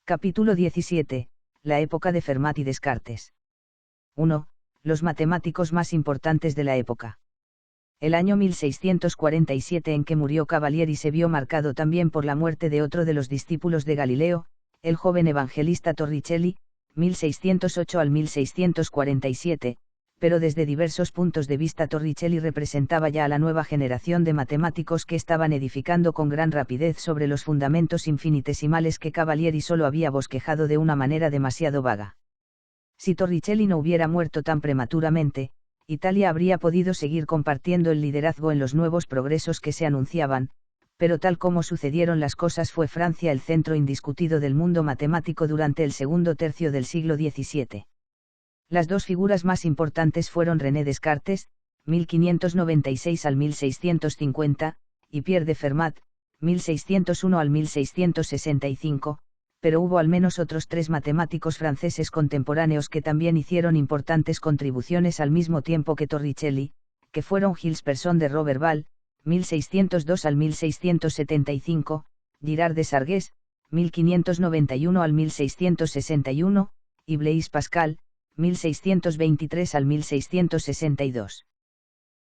Capítulo 17. La época de Fermat y Descartes. 1. Los matemáticos más importantes de la época. El año 1647 en que murió Cavalieri se vio marcado también por la muerte de otro de los discípulos de Galileo, el joven evangelista Torricelli, 1608 al 1647, pero desde diversos puntos de vista Torricelli representaba ya a la nueva generación de matemáticos que estaban edificando con gran rapidez sobre los fundamentos infinitesimales que Cavalieri solo había bosquejado de una manera demasiado vaga. Si Torricelli no hubiera muerto tan prematuramente, Italia habría podido seguir compartiendo el liderazgo en los nuevos progresos que se anunciaban, pero tal como sucedieron las cosas fue Francia el centro indiscutido del mundo matemático durante el segundo tercio del siglo XVII. Las dos figuras más importantes fueron René Descartes, 1596 al 1650, y Pierre de Fermat, 1601 al 1665, pero hubo al menos otros tres matemáticos franceses contemporáneos que también hicieron importantes contribuciones al mismo tiempo que Torricelli, que fueron Gilles Persson de Roberval, 1602 al 1675, Girard de Sargues, 1591 al 1661, y Blaise Pascal, 1623 al 1662.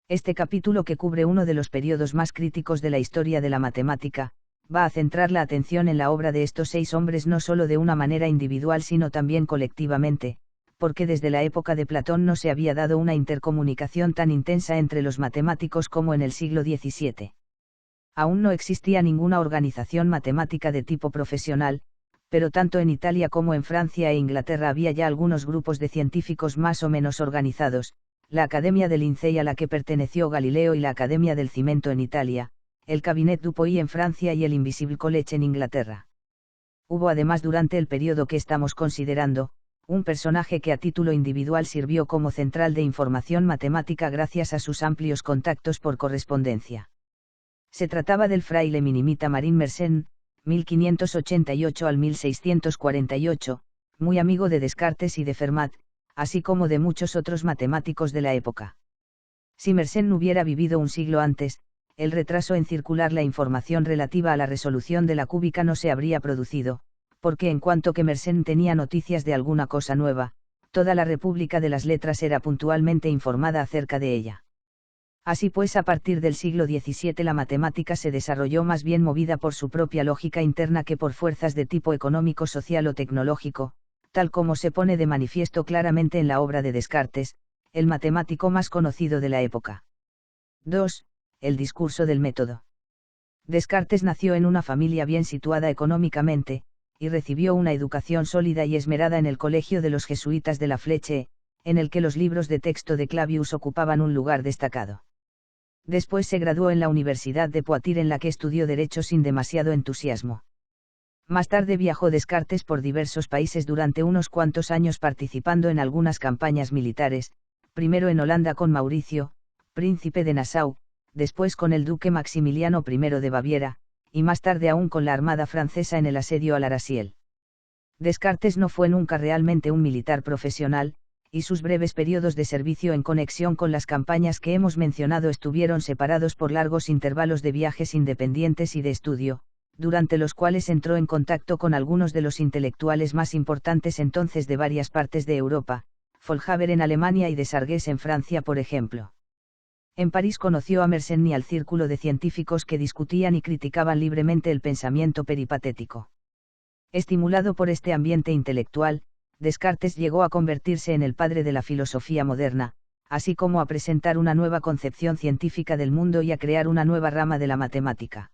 Este capítulo, que cubre uno de los periodos más críticos de la historia de la matemática, va a centrar la atención en la obra de estos seis hombres no solo de una manera individual sino también colectivamente, porque desde la época de Platón no se había dado una intercomunicación tan intensa entre los matemáticos como en el siglo XVII. Aún no existía ninguna organización matemática de tipo profesional, pero tanto en Italia como en Francia e Inglaterra había ya algunos grupos de científicos más o menos organizados, la Academia del Lincei a la que perteneció Galileo y la Academia del Cimento en Italia, el Cabinet Dupuy en Francia y el Invisible College en Inglaterra. Hubo además durante el periodo que estamos considerando, un personaje que a título individual sirvió como central de información matemática gracias a sus amplios contactos por correspondencia. Se trataba del fraile minimita Marin Mersenne, 1588 al 1648, muy amigo de Descartes y de Fermat, así como de muchos otros matemáticos de la época. Si Mersenne hubiera vivido un siglo antes, el retraso en circular la información relativa a la resolución de la cúbica no se habría producido, porque en cuanto que Mersenne tenía noticias de alguna cosa nueva, toda la República de las Letras era puntualmente informada acerca de ella. Así pues, a partir del siglo XVII la matemática se desarrolló más bien movida por su propia lógica interna que por fuerzas de tipo económico, social o tecnológico, tal como se pone de manifiesto claramente en la obra de Descartes, el matemático más conocido de la época. 2. El discurso del método. Descartes nació en una familia bien situada económicamente, y recibió una educación sólida y esmerada en el colegio de los jesuitas de la Fleche, en el que los libros de texto de Clavius ocupaban un lugar destacado. Después se graduó en la Universidad de Poitiers, en la que estudió Derecho sin demasiado entusiasmo. Más tarde viajó Descartes por diversos países durante unos cuantos años participando en algunas campañas militares, primero en Holanda con Mauricio, príncipe de Nassau, después con el duque Maximiliano I de Baviera, y más tarde aún con la Armada francesa en el asedio a la Arasiel. Descartes no fue nunca realmente un militar profesional, y sus breves periodos de servicio en conexión con las campañas que hemos mencionado estuvieron separados por largos intervalos de viajes independientes y de estudio, durante los cuales entró en contacto con algunos de los intelectuales más importantes entonces de varias partes de Europa, Volhaver en Alemania y de Sargues en Francia, por ejemplo. En París conoció a Mersenne y al círculo de científicos que discutían y criticaban libremente el pensamiento peripatético. Estimulado por este ambiente intelectual, Descartes llegó a convertirse en el padre de la filosofía moderna, así como a presentar una nueva concepción científica del mundo y a crear una nueva rama de la matemática.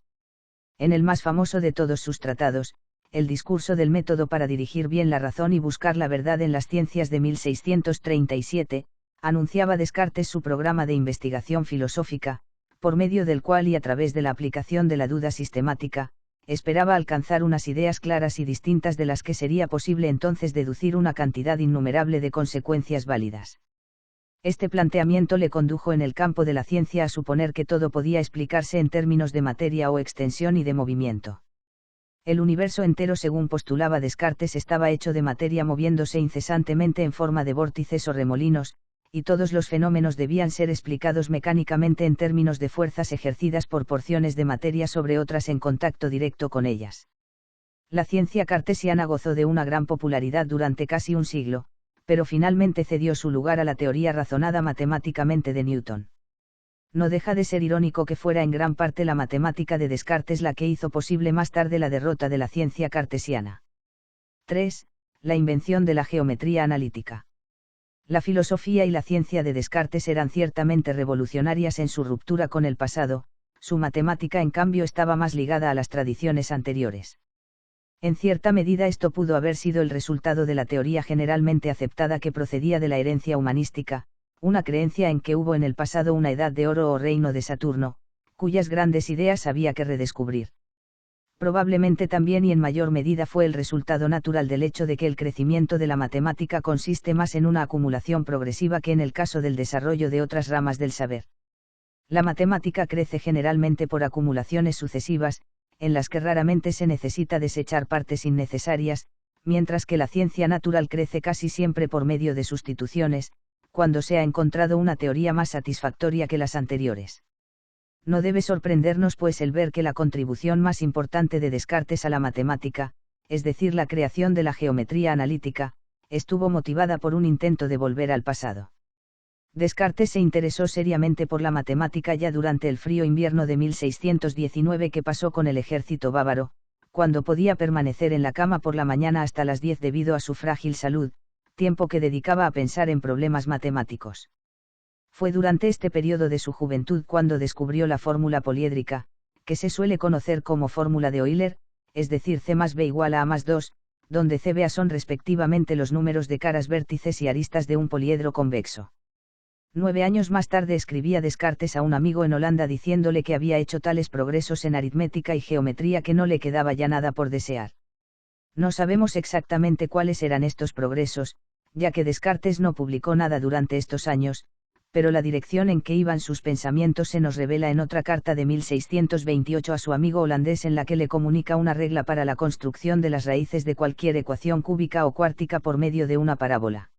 En el más famoso de todos sus tratados, El discurso del método para dirigir bien la razón y buscar la verdad en las ciencias de 1637, anunciaba Descartes su programa de investigación filosófica, por medio del cual y a través de la aplicación de la duda sistemática, esperaba alcanzar unas ideas claras y distintas de las que sería posible entonces deducir una cantidad innumerable de consecuencias válidas. Este planteamiento le condujo en el campo de la ciencia a suponer que todo podía explicarse en términos de materia o extensión y de movimiento. El universo entero, según postulaba Descartes, estaba hecho de materia moviéndose incesantemente en forma de vórtices o remolinos, y todos los fenómenos debían ser explicados mecánicamente en términos de fuerzas ejercidas por porciones de materia sobre otras en contacto directo con ellas. La ciencia cartesiana gozó de una gran popularidad durante casi un siglo, pero finalmente cedió su lugar a la teoría razonada matemáticamente de Newton. No deja de ser irónico que fuera en gran parte la matemática de Descartes la que hizo posible más tarde la derrota de la ciencia cartesiana. 3. La invención de la geometría analítica. La filosofía y la ciencia de Descartes eran ciertamente revolucionarias en su ruptura con el pasado, su matemática en cambio estaba más ligada a las tradiciones anteriores. En cierta medida esto pudo haber sido el resultado de la teoría generalmente aceptada que procedía de la herencia humanística, una creencia en que hubo en el pasado una edad de oro o reino de Saturno, cuyas grandes ideas había que redescubrir. Probablemente también y en mayor medida fue el resultado natural del hecho de que el crecimiento de la matemática consiste más en una acumulación progresiva que en el caso del desarrollo de otras ramas del saber. La matemática crece generalmente por acumulaciones sucesivas, en las que raramente se necesita desechar partes innecesarias, mientras que la ciencia natural crece casi siempre por medio de sustituciones, cuando se ha encontrado una teoría más satisfactoria que las anteriores. No debe sorprendernos pues el ver que la contribución más importante de Descartes a la matemática, es decir, la creación de la geometría analítica, estuvo motivada por un intento de volver al pasado. Descartes se interesó seriamente por la matemática ya durante el frío invierno de 1619 que pasó con el ejército bávaro, cuando podía permanecer en la cama por la mañana hasta las 10 debido a su frágil salud, tiempo que dedicaba a pensar en problemas matemáticos. Fue durante este periodo de su juventud cuando descubrió la fórmula poliédrica, que se suele conocer como fórmula de Euler, es decir C más B igual a A más 2, donde C y A son respectivamente los números de caras, vértices y aristas de un poliedro convexo. 9 años más tarde escribía Descartes a un amigo en Holanda diciéndole que había hecho tales progresos en aritmética y geometría que no le quedaba ya nada por desear. No sabemos exactamente cuáles eran estos progresos, ya que Descartes no publicó nada durante estos años, pero la dirección en que iban sus pensamientos se nos revela en otra carta de 1628 a su amigo holandés en la que le comunica una regla para la construcción de las raíces de cualquier ecuación cúbica o cuártica por medio de una parábola.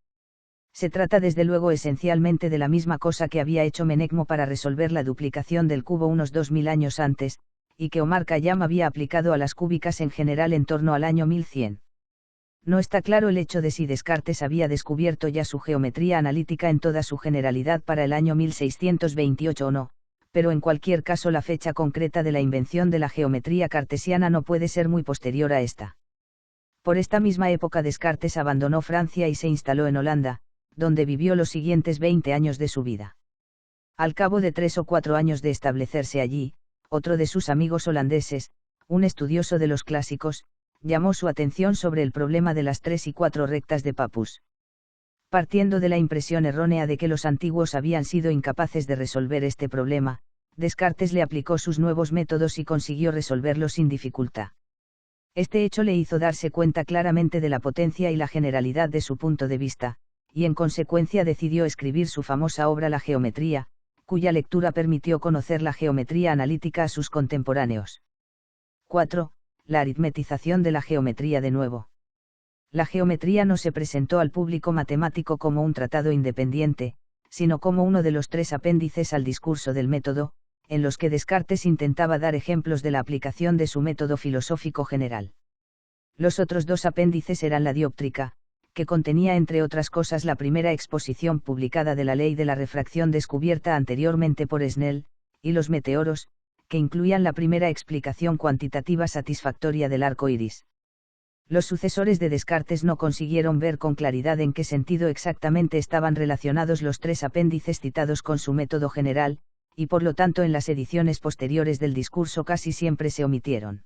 Se trata desde luego esencialmente de la misma cosa que había hecho Menecmo para resolver la duplicación del cubo unos 2000 años antes, y que Omar Khayyam había aplicado a las cúbicas en general en torno al año 1100. No está claro el hecho de si Descartes había descubierto ya su geometría analítica en toda su generalidad para el año 1628 o no, pero en cualquier caso la fecha concreta de la invención de la geometría cartesiana no puede ser muy posterior a esta. Por esta misma época Descartes abandonó Francia y se instaló en Holanda, donde vivió los siguientes 20 años de su vida. Al cabo de 3 o 4 años de establecerse allí, otro de sus amigos holandeses, un estudioso de los clásicos, llamó su atención sobre el problema de las 3 y 4 rectas de Pappus. Partiendo de la impresión errónea de que los antiguos habían sido incapaces de resolver este problema, Descartes le aplicó sus nuevos métodos y consiguió resolverlo sin dificultad. Este hecho le hizo darse cuenta claramente de la potencia y la generalidad de su punto de vista, y en consecuencia decidió escribir su famosa obra La Geometría, cuya lectura permitió conocer la geometría analítica a sus contemporáneos. 4. La aritmetización de la geometría de nuevo. La geometría no se presentó al público matemático como un tratado independiente, sino como uno de los 3 apéndices al discurso del método, en los que Descartes intentaba dar ejemplos de la aplicación de su método filosófico general. Los otros 2 apéndices eran la dióptrica, que contenía entre otras cosas la primera exposición publicada de la ley de la refracción descubierta anteriormente por Snell, y los meteoros, que incluían la primera explicación cuantitativa satisfactoria del arco iris. Los sucesores de Descartes no consiguieron ver con claridad en qué sentido exactamente estaban relacionados los 3 apéndices citados con su método general, y por lo tanto en las ediciones posteriores del discurso casi siempre se omitieron.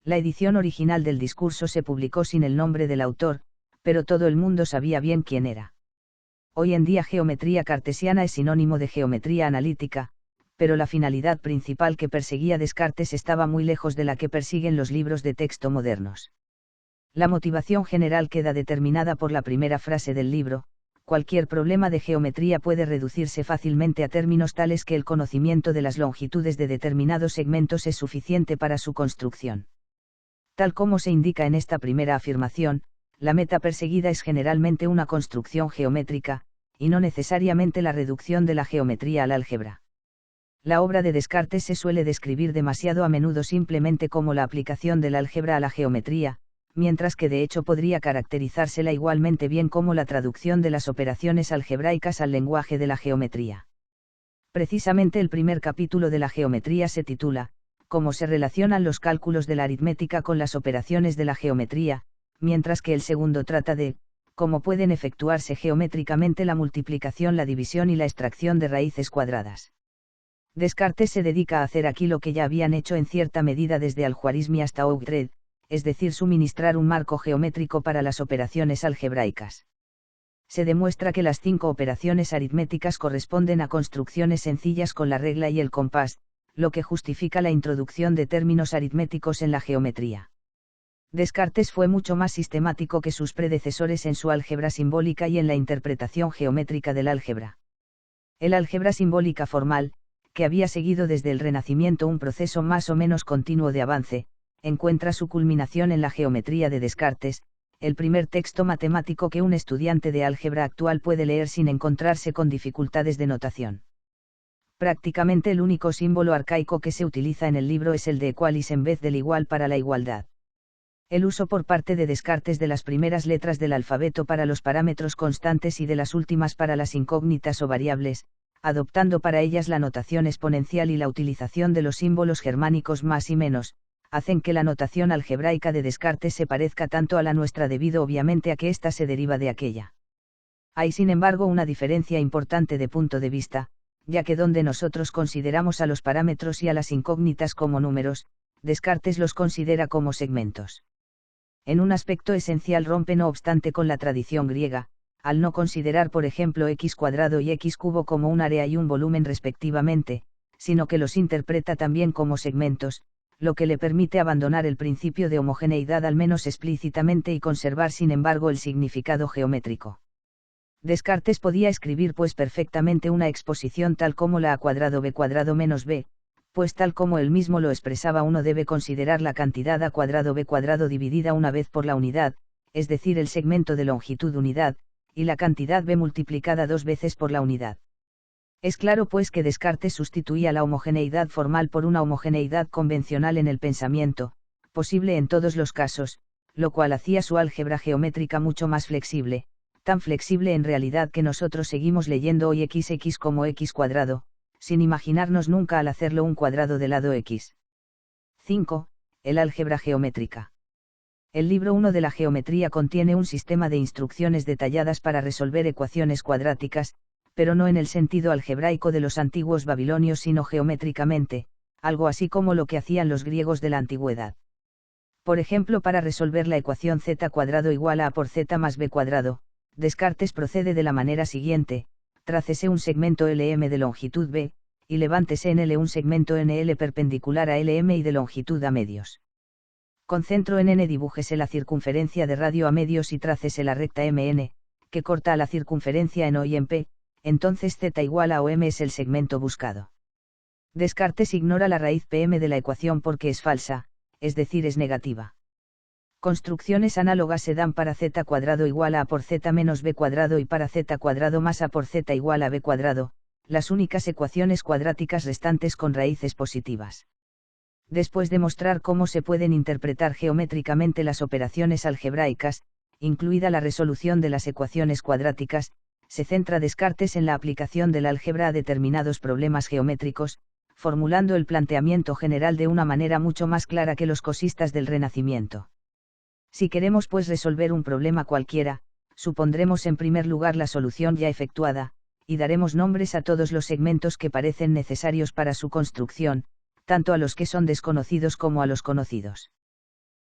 La edición original del discurso se publicó sin el nombre del autor, pero todo el mundo sabía bien quién era. Hoy en día geometría cartesiana es sinónimo de geometría analítica, pero la finalidad principal que perseguía Descartes estaba muy lejos de la que persiguen los libros de texto modernos. La motivación general queda determinada por la primera frase del libro: cualquier problema de geometría puede reducirse fácilmente a términos tales que el conocimiento de las longitudes de determinados segmentos es suficiente para su construcción. Tal como se indica en esta primera afirmación, la meta perseguida es generalmente una construcción geométrica, y no necesariamente la reducción de la geometría al álgebra. La obra de Descartes se suele describir demasiado a menudo simplemente como la aplicación del álgebra a la geometría, mientras que de hecho podría caracterizársela igualmente bien como la traducción de las operaciones algebraicas al lenguaje de la geometría. Precisamente el primer capítulo de la geometría se titula, Cómo se relacionan los cálculos de la aritmética con las operaciones de la geometría, mientras que el segundo trata de, cómo pueden efectuarse geométricamente la multiplicación, la división y la extracción de raíces cuadradas. Descartes se dedica a hacer aquí lo que ya habían hecho en cierta medida desde Al-Khwarizmi hasta Oughtred, es decir, suministrar un marco geométrico para las operaciones algebraicas. Se demuestra que las 5 operaciones aritméticas corresponden a construcciones sencillas con la regla y el compás, lo que justifica la introducción de términos aritméticos en la geometría. Descartes fue mucho más sistemático que sus predecesores en su álgebra simbólica y en la interpretación geométrica del álgebra. El álgebra simbólica formal, que había seguido desde el Renacimiento un proceso más o menos continuo de avance, encuentra su culminación en la geometría de Descartes, el primer texto matemático que un estudiante de álgebra actual puede leer sin encontrarse con dificultades de notación. Prácticamente el único símbolo arcaico que se utiliza en el libro es el de equalis en vez del igual para la igualdad. El uso por parte de Descartes de las primeras letras del alfabeto para los parámetros constantes y de las últimas para las incógnitas o variables, adoptando para ellas la notación exponencial y la utilización de los símbolos germánicos más y menos, hacen que la notación algebraica de Descartes se parezca tanto a la nuestra debido obviamente a que ésta se deriva de aquella. Hay sin embargo una diferencia importante de punto de vista, ya que donde nosotros consideramos a los parámetros y a las incógnitas como números, Descartes los considera como segmentos. En un aspecto esencial rompe no obstante con la tradición griega, al no considerar por ejemplo x cuadrado y x cubo como un área y un volumen respectivamente, sino que los interpreta también como segmentos, lo que le permite abandonar el principio de homogeneidad al menos explícitamente y conservar sin embargo el significado geométrico. Descartes podía escribir pues perfectamente una exposición tal como la a cuadrado b cuadrado menos b, pues tal como él mismo lo expresaba uno debe considerar la cantidad a cuadrado b cuadrado dividida una vez por la unidad, es decir el segmento de longitud unidad, y la cantidad b multiplicada 2 veces por la unidad. Es claro pues que Descartes sustituía la homogeneidad formal por una homogeneidad convencional en el pensamiento, posible en todos los casos, lo cual hacía su álgebra geométrica mucho más flexible, tan flexible en realidad que nosotros seguimos leyendo hoy x como x cuadrado, sin imaginarnos nunca al hacerlo un cuadrado de lado x. 5. El álgebra geométrica. El libro 1 de la geometría contiene un sistema de instrucciones detalladas para resolver ecuaciones cuadráticas, pero no en el sentido algebraico de los antiguos babilonios sino geométricamente, algo así como lo que hacían los griegos de la antigüedad. Por ejemplo, para resolver la ecuación z cuadrado igual a por z más b cuadrado, Descartes procede de la manera siguiente: trácese un segmento LM de longitud b, y levántese en L un segmento NL perpendicular a LM y de longitud a medios. Con centro en N dibújese la circunferencia de radio a medios y trácese la recta MN, que corta a la circunferencia en O y en P, entonces Z igual a OM es el segmento buscado. Descartes ignora la raíz PM de la ecuación porque es falsa, es decir es negativa. Construcciones análogas se dan para z cuadrado igual a por z menos b cuadrado y para z cuadrado más a por z igual a b cuadrado, las únicas ecuaciones cuadráticas restantes con raíces positivas. Después de mostrar cómo se pueden interpretar geométricamente las operaciones algebraicas, incluida la resolución de las ecuaciones cuadráticas, se centra Descartes en la aplicación del álgebra a determinados problemas geométricos, formulando el planteamiento general de una manera mucho más clara que los cosistas del Renacimiento. Si queremos pues resolver un problema cualquiera, supondremos en primer lugar la solución ya efectuada, y daremos nombres a todos los segmentos que parecen necesarios para su construcción, tanto a los que son desconocidos como a los conocidos.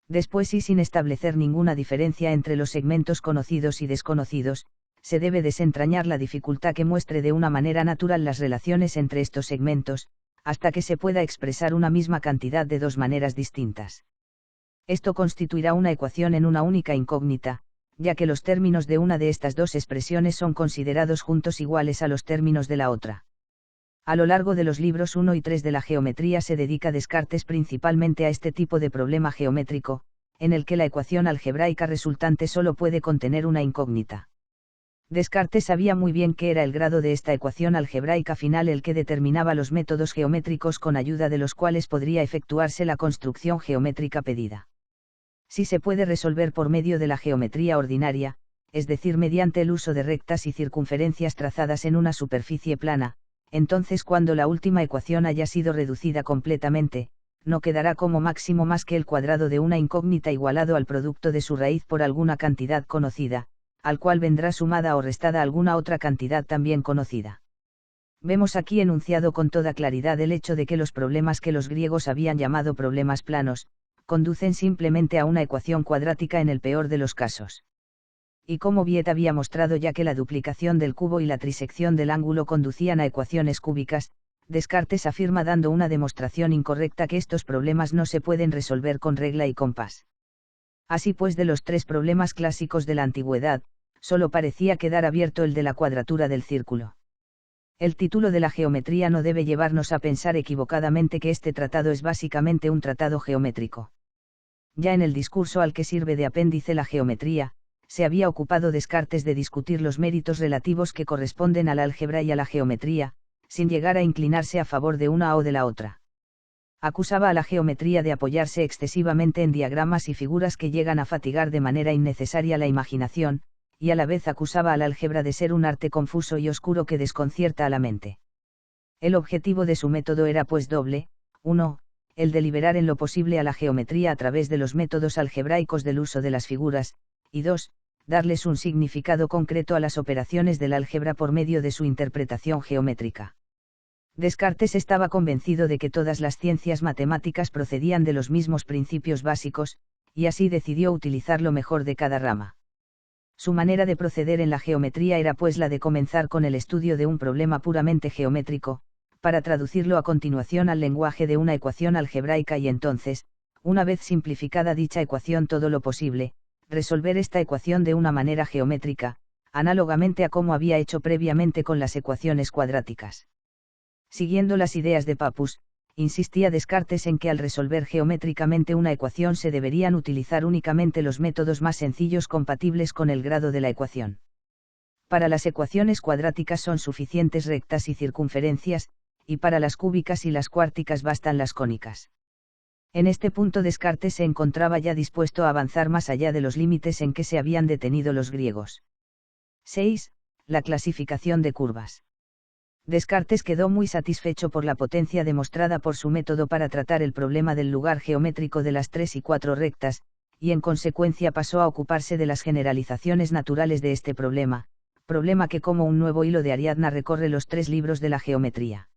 Después y sin establecer ninguna diferencia entre los segmentos conocidos y desconocidos, se debe desentrañar la dificultad que muestre de una manera natural las relaciones entre estos segmentos, hasta que se pueda expresar una misma cantidad de dos maneras distintas. Esto constituirá una ecuación en una única incógnita, ya que los términos de una de estas dos expresiones son considerados juntos iguales a los términos de la otra. A lo largo de los libros 1 y 3 de la geometría se dedica Descartes principalmente a este tipo de problema geométrico, en el que la ecuación algebraica resultante solo puede contener una incógnita. Descartes sabía muy bien que era el grado de esta ecuación algebraica final el que determinaba los métodos geométricos con ayuda de los cuales podría efectuarse la construcción geométrica pedida. Si se puede resolver por medio de la geometría ordinaria, es decir, mediante el uso de rectas y circunferencias trazadas en una superficie plana, entonces cuando la última ecuación haya sido reducida completamente, no quedará como máximo más que el cuadrado de una incógnita igualado al producto de su raíz por alguna cantidad conocida, al cual vendrá sumada o restada alguna otra cantidad también conocida. Vemos aquí enunciado con toda claridad el hecho de que los problemas que los griegos habían llamado problemas planos, conducen simplemente a una ecuación cuadrática en el peor de los casos. Y como Viet había mostrado ya que la duplicación del cubo y la trisección del ángulo conducían a ecuaciones cúbicas, Descartes afirma dando una demostración incorrecta que estos problemas no se pueden resolver con regla y compás. Así pues, de los tres problemas clásicos de la antigüedad, solo parecía quedar abierto el de la cuadratura del círculo. El título de la geometría no debe llevarnos a pensar equivocadamente que este tratado es básicamente un tratado geométrico. Ya en el discurso al que sirve de apéndice la geometría, se había ocupado Descartes de discutir los méritos relativos que corresponden al álgebra y a la geometría, sin llegar a inclinarse a favor de una o de la otra. Acusaba a la geometría de apoyarse excesivamente en diagramas y figuras que llegan a fatigar de manera innecesaria la imaginación, y a la vez acusaba al álgebra de ser un arte confuso y oscuro que desconcierta a la mente. El objetivo de su método era pues doble: 1, el de liberar en lo posible a la geometría a través de los métodos algebraicos del uso de las figuras, y 2, darles un significado concreto a las operaciones del álgebra por medio de su interpretación geométrica. Descartes estaba convencido de que todas las ciencias matemáticas procedían de los mismos principios básicos, y así decidió utilizar lo mejor de cada rama. Su manera de proceder en la geometría era pues la de comenzar con el estudio de un problema puramente geométrico, para traducirlo a continuación al lenguaje de una ecuación algebraica y entonces, una vez simplificada dicha ecuación todo lo posible, resolver esta ecuación de una manera geométrica, análogamente a como había hecho previamente con las ecuaciones cuadráticas. Siguiendo las ideas de Pappus, insistía Descartes en que al resolver geométricamente una ecuación se deberían utilizar únicamente los métodos más sencillos compatibles con el grado de la ecuación. Para las ecuaciones cuadráticas son suficientes rectas y circunferencias, y para las cúbicas y las cuárticas bastan las cónicas. En este punto Descartes se encontraba ya dispuesto a avanzar más allá de los límites en que se habían detenido los griegos. 6. La clasificación de curvas. Descartes quedó muy satisfecho por la potencia demostrada por su método para tratar el problema del lugar geométrico de las 3 y 4 rectas, y en consecuencia pasó a ocuparse de las generalizaciones naturales de este problema que como un nuevo hilo de Ariadna recorre los 3 libros de la geometría.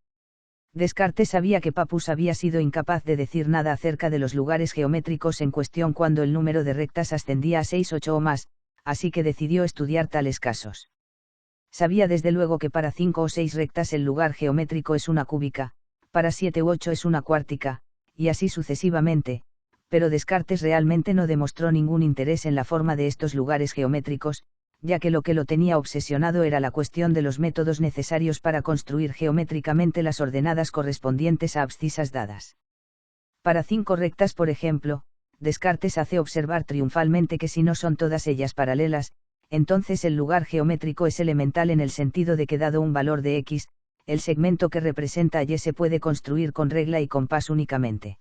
Descartes sabía que Pappus había sido incapaz de decir nada acerca de los lugares geométricos en cuestión cuando el número de rectas ascendía a 6, 8 o más, así que decidió estudiar tales casos. Sabía desde luego que para 5 o 6 rectas el lugar geométrico es una cúbica, para 7 u 8 es una cuártica, y así sucesivamente, pero Descartes realmente no demostró ningún interés en la forma de estos lugares geométricos, ya que lo tenía obsesionado era la cuestión de los métodos necesarios para construir geométricamente las ordenadas correspondientes a abscisas dadas. Para 5 rectas, por ejemplo, Descartes hace observar triunfalmente que si no son todas ellas paralelas, entonces el lugar geométrico es elemental en el sentido de que dado un valor de x, el segmento que representa y se puede construir con regla y compás únicamente.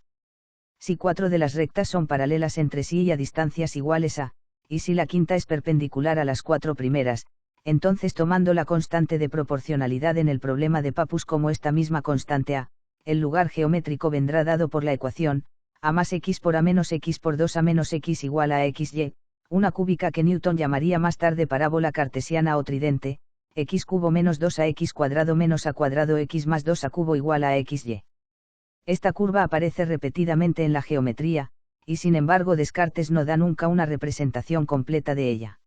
Si 4 de las rectas son paralelas entre sí y a distancias iguales a, y si la quinta es perpendicular a las 4 primeras, entonces tomando la constante de proporcionalidad en el problema de Pappus como esta misma constante a, el lugar geométrico vendrá dado por la ecuación, a más x por a menos x por 2 a menos x igual a xy, una cúbica que Newton llamaría más tarde parábola cartesiana o tridente, x cubo menos 2 a x cuadrado menos a cuadrado x más 2 a cubo igual a xy. Esta curva aparece repetidamente en la geometría, y sin embargo Descartes no da nunca una representación completa de ella.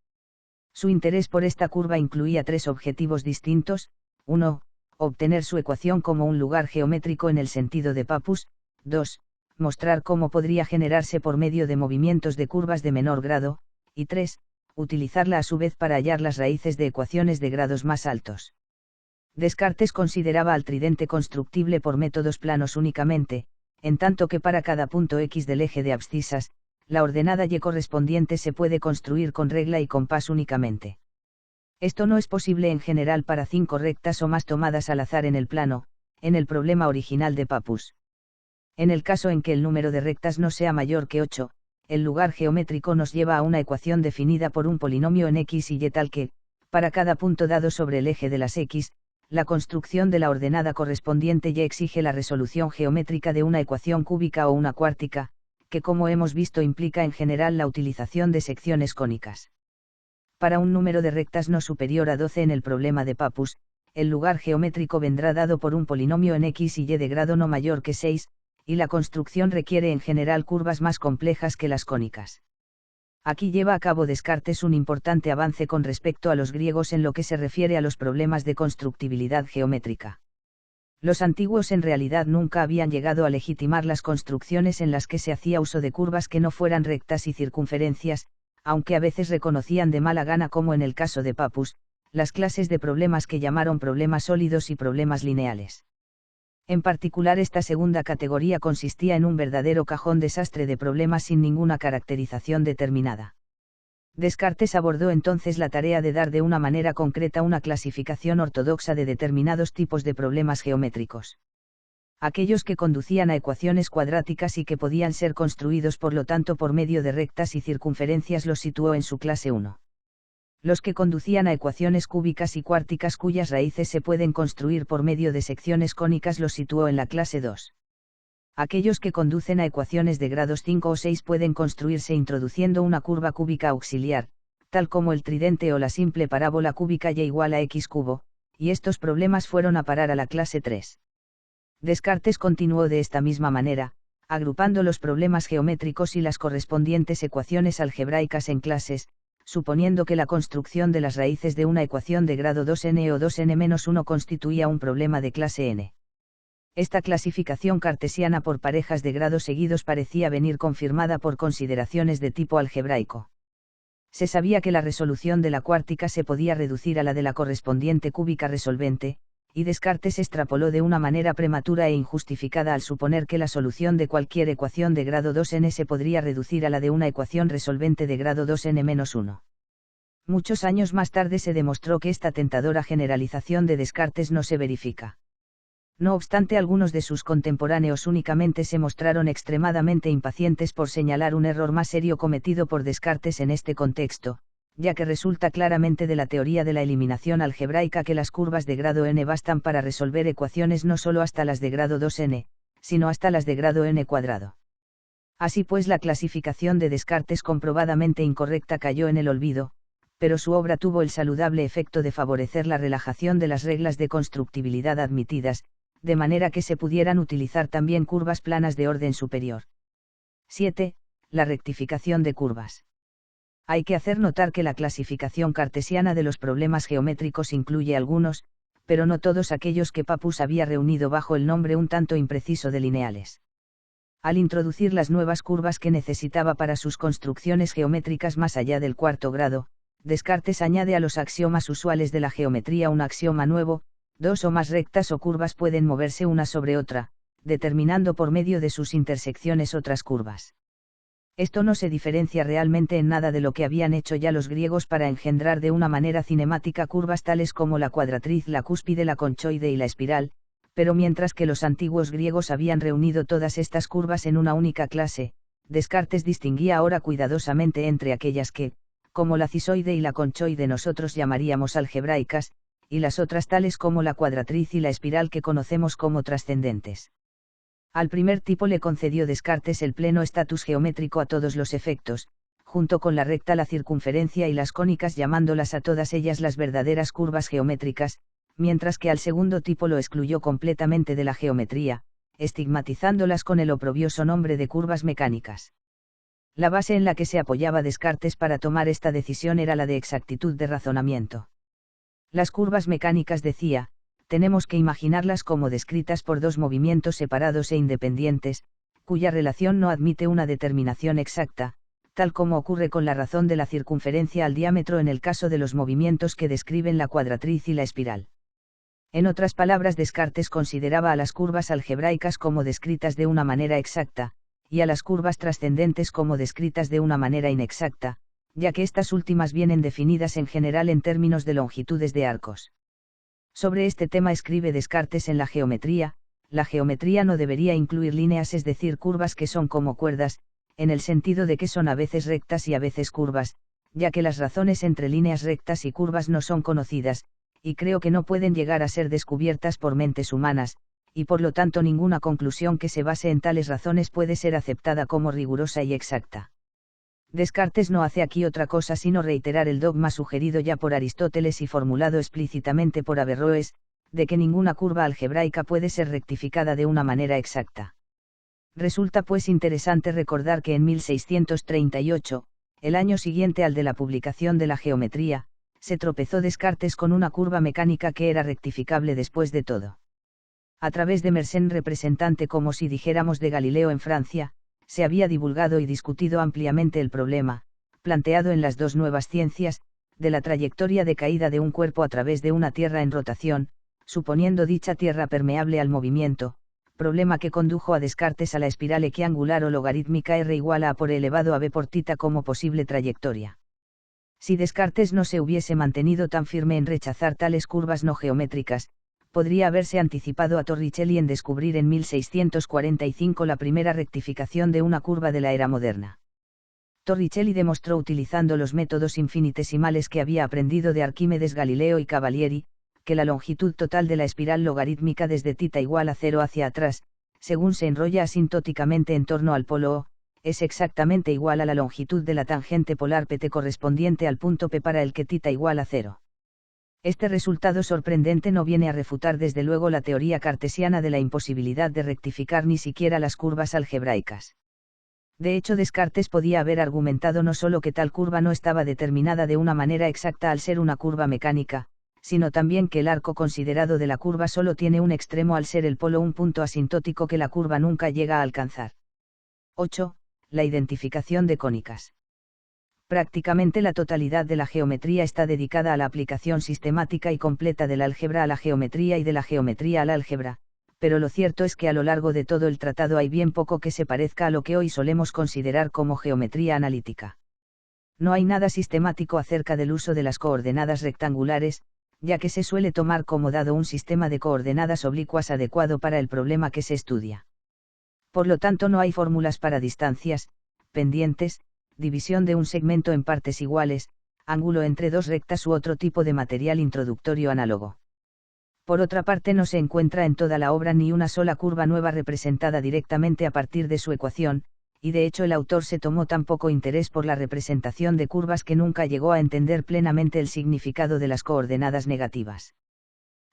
Su interés por esta curva incluía 3 objetivos distintos: 1, obtener su ecuación como un lugar geométrico en el sentido de Pappus; 2, mostrar cómo podría generarse por medio de movimientos de curvas de menor grado; y 3, utilizarla a su vez para hallar las raíces de ecuaciones de grados más altos. Descartes consideraba al tridente constructible por métodos planos únicamente, en tanto que para cada punto x del eje de abscisas, la ordenada y correspondiente se puede construir con regla y compás únicamente. Esto no es posible en general para 5 rectas o más tomadas al azar en el plano, en el problema original de Pappus. En el caso en que el número de rectas no sea mayor que 8, el lugar geométrico nos lleva a una ecuación definida por un polinomio en x y y tal que, para cada punto dado sobre el eje de las x, la construcción de la ordenada correspondiente y exige la resolución geométrica de una ecuación cúbica o una cuártica, que como hemos visto implica en general la utilización de secciones cónicas. Para un número de rectas no superior a 12 en el problema de Pappus, el lugar geométrico vendrá dado por un polinomio en x y y de grado no mayor que 6, y la construcción requiere en general curvas más complejas que las cónicas. Aquí lleva a cabo Descartes un importante avance con respecto a los griegos en lo que se refiere a los problemas de constructibilidad geométrica. Los antiguos en realidad nunca habían llegado a legitimar las construcciones en las que se hacía uso de curvas que no fueran rectas y circunferencias, aunque a veces reconocían de mala gana, como en el caso de Pappus, las clases de problemas que llamaron problemas sólidos y problemas lineales. En particular, esta segunda categoría consistía en un verdadero cajón desastre de problemas sin ninguna caracterización determinada. Descartes abordó entonces la tarea de dar de una manera concreta una clasificación ortodoxa de determinados tipos de problemas geométricos. Aquellos que conducían a ecuaciones cuadráticas y que podían ser construidos por lo tanto por medio de rectas y circunferencias los situó en su clase 1. Los que conducían a ecuaciones cúbicas y cuárticas cuyas raíces se pueden construir por medio de secciones cónicas los situó en la clase 2. Aquellos que conducen a ecuaciones de grados 5 o 6 pueden construirse introduciendo una curva cúbica auxiliar, tal como el tridente o la simple parábola cúbica y igual a x cubo, y estos problemas fueron a parar a la clase 3. Descartes continuó de esta misma manera, agrupando los problemas geométricos y las correspondientes ecuaciones algebraicas en clases, suponiendo que la construcción de las raíces de una ecuación de grado 2n o 2n-1 constituía un problema de clase n. Esta clasificación cartesiana por parejas de grados seguidos parecía venir confirmada por consideraciones de tipo algebraico. Se sabía que la resolución de la cuártica se podía reducir a la de la correspondiente cúbica resolvente, y Descartes extrapoló de una manera prematura e injustificada al suponer que la solución de cualquier ecuación de grado 2n se podría reducir a la de una ecuación resolvente de grado 2n-1. Muchos años más tarde se demostró que esta tentadora generalización de Descartes no se verifica. No obstante, algunos de sus contemporáneos únicamente se mostraron extremadamente impacientes por señalar un error más serio cometido por Descartes en este contexto, ya que resulta claramente de la teoría de la eliminación algebraica que las curvas de grado n bastan para resolver ecuaciones no solo hasta las de grado 2n, sino hasta las de grado n cuadrado. Así pues, la clasificación de Descartes comprobadamente incorrecta cayó en el olvido, pero su obra tuvo el saludable efecto de favorecer la relajación de las reglas de constructibilidad admitidas, de manera que se pudieran utilizar también curvas planas de orden superior. 7. La rectificación de curvas. Hay que hacer notar que la clasificación cartesiana de los problemas geométricos incluye algunos, pero no todos aquellos que Pappus había reunido bajo el nombre un tanto impreciso de lineales. Al introducir las nuevas curvas que necesitaba para sus construcciones geométricas más allá del cuarto grado, Descartes añade a los axiomas usuales de la geometría un axioma nuevo: dos o más rectas o curvas pueden moverse una sobre otra, determinando por medio de sus intersecciones otras curvas. Esto no se diferencia realmente en nada de lo que habían hecho ya los griegos para engendrar de una manera cinemática curvas tales como la cuadratriz, la cúspide, la conchoide y la espiral, pero mientras que los antiguos griegos habían reunido todas estas curvas en una única clase, Descartes distinguía ahora cuidadosamente entre aquellas que, como la cisoide y la conchoide, nosotros llamaríamos algebraicas, y las otras tales como la cuadratriz y la espiral que conocemos como trascendentes. Al primer tipo le concedió Descartes el pleno estatus geométrico a todos los efectos, junto con la recta, la circunferencia y las cónicas, llamándolas a todas ellas las verdaderas curvas geométricas, mientras que al segundo tipo lo excluyó completamente de la geometría, estigmatizándolas con el oprobioso nombre de curvas mecánicas. La base en la que se apoyaba Descartes para tomar esta decisión era la de exactitud de razonamiento. Las curvas mecánicas, decía, tenemos que imaginarlas como descritas por dos movimientos separados e independientes, cuya relación no admite una determinación exacta, tal como ocurre con la razón de la circunferencia al diámetro en el caso de los movimientos que describen la cuadratriz y la espiral. En otras palabras, Descartes consideraba a las curvas algebraicas como descritas de una manera exacta, y a las curvas trascendentes como descritas de una manera inexacta, ya que estas últimas vienen definidas en general en términos de longitudes de arcos. Sobre este tema escribe Descartes en la geometría no debería incluir líneas, es decir, curvas que son como cuerdas, en el sentido de que son a veces rectas y a veces curvas, ya que las razones entre líneas rectas y curvas no son conocidas, y creo que no pueden llegar a ser descubiertas por mentes humanas, y por lo tanto ninguna conclusión que se base en tales razones puede ser aceptada como rigurosa y exacta. Descartes no hace aquí otra cosa sino reiterar el dogma sugerido ya por Aristóteles y formulado explícitamente por Averroes, de que ninguna curva algebraica puede ser rectificada de una manera exacta. Resulta pues interesante recordar que en 1638, el año siguiente al de la publicación de la geometría, se tropezó Descartes con una curva mecánica que era rectificable después de todo. A través de Mersenne, representante como si dijéramos de Galileo en Francia, se había divulgado y discutido ampliamente el problema, planteado en las dos nuevas ciencias, de la trayectoria de caída de un cuerpo a través de una tierra en rotación, suponiendo dicha tierra permeable al movimiento, problema que condujo a Descartes a la espiral equiangular o logarítmica r igual a por elevado a b por θ como posible trayectoria. Si Descartes no se hubiese mantenido tan firme en rechazar tales curvas no geométricas, podría haberse anticipado a Torricelli en descubrir en 1645 la primera rectificación de una curva de la era moderna. Torricelli demostró utilizando los métodos infinitesimales que había aprendido de Arquímedes, Galileo y Cavalieri, que la longitud total de la espiral logarítmica desde θ igual a 0 hacia atrás, según se enrolla asintóticamente en torno al polo O, es exactamente igual a la longitud de la tangente polar pt correspondiente al punto P para el que θ igual a 0. Este resultado sorprendente no viene a refutar desde luego la teoría cartesiana de la imposibilidad de rectificar ni siquiera las curvas algebraicas. De hecho, Descartes podía haber argumentado no solo que tal curva no estaba determinada de una manera exacta al ser una curva mecánica, sino también que el arco considerado de la curva solo tiene un extremo al ser el polo, un punto asintótico que la curva nunca llega a alcanzar. 8. La identificación de cónicas. Prácticamente la totalidad de la geometría está dedicada a la aplicación sistemática y completa del álgebra a la geometría y de la geometría al álgebra, pero lo cierto es que a lo largo de todo el tratado hay bien poco que se parezca a lo que hoy solemos considerar como geometría analítica. No hay nada sistemático acerca del uso de las coordenadas rectangulares, ya que se suele tomar como dado un sistema de coordenadas oblicuas adecuado para el problema que se estudia. Por lo tanto, no hay fórmulas para distancias, pendientes, división de un segmento en partes iguales, ángulo entre dos rectas u otro tipo de material introductorio análogo. Por otra parte, no se encuentra en toda la obra ni una sola curva nueva representada directamente a partir de su ecuación, y de hecho el autor se tomó tan poco interés por la representación de curvas que nunca llegó a entender plenamente el significado de las coordenadas negativas.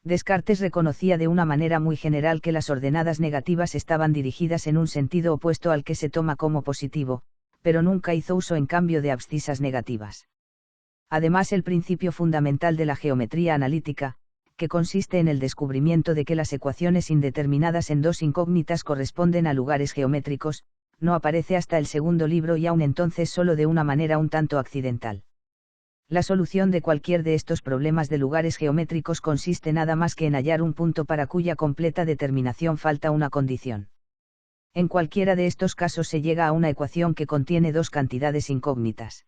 Descartes reconocía de una manera muy general que las ordenadas negativas estaban dirigidas en un sentido opuesto al que se toma como positivo, pero nunca hizo uso en cambio de abscisas negativas. Además, el principio fundamental de la geometría analítica, que consiste en el descubrimiento de que las ecuaciones indeterminadas en dos incógnitas corresponden a lugares geométricos, no aparece hasta el segundo libro y aún entonces solo de una manera un tanto accidental. La solución de cualquier de estos problemas de lugares geométricos consiste nada más que en hallar un punto para cuya completa determinación falta una condición. En cualquiera de estos casos se llega a una ecuación que contiene dos cantidades incógnitas.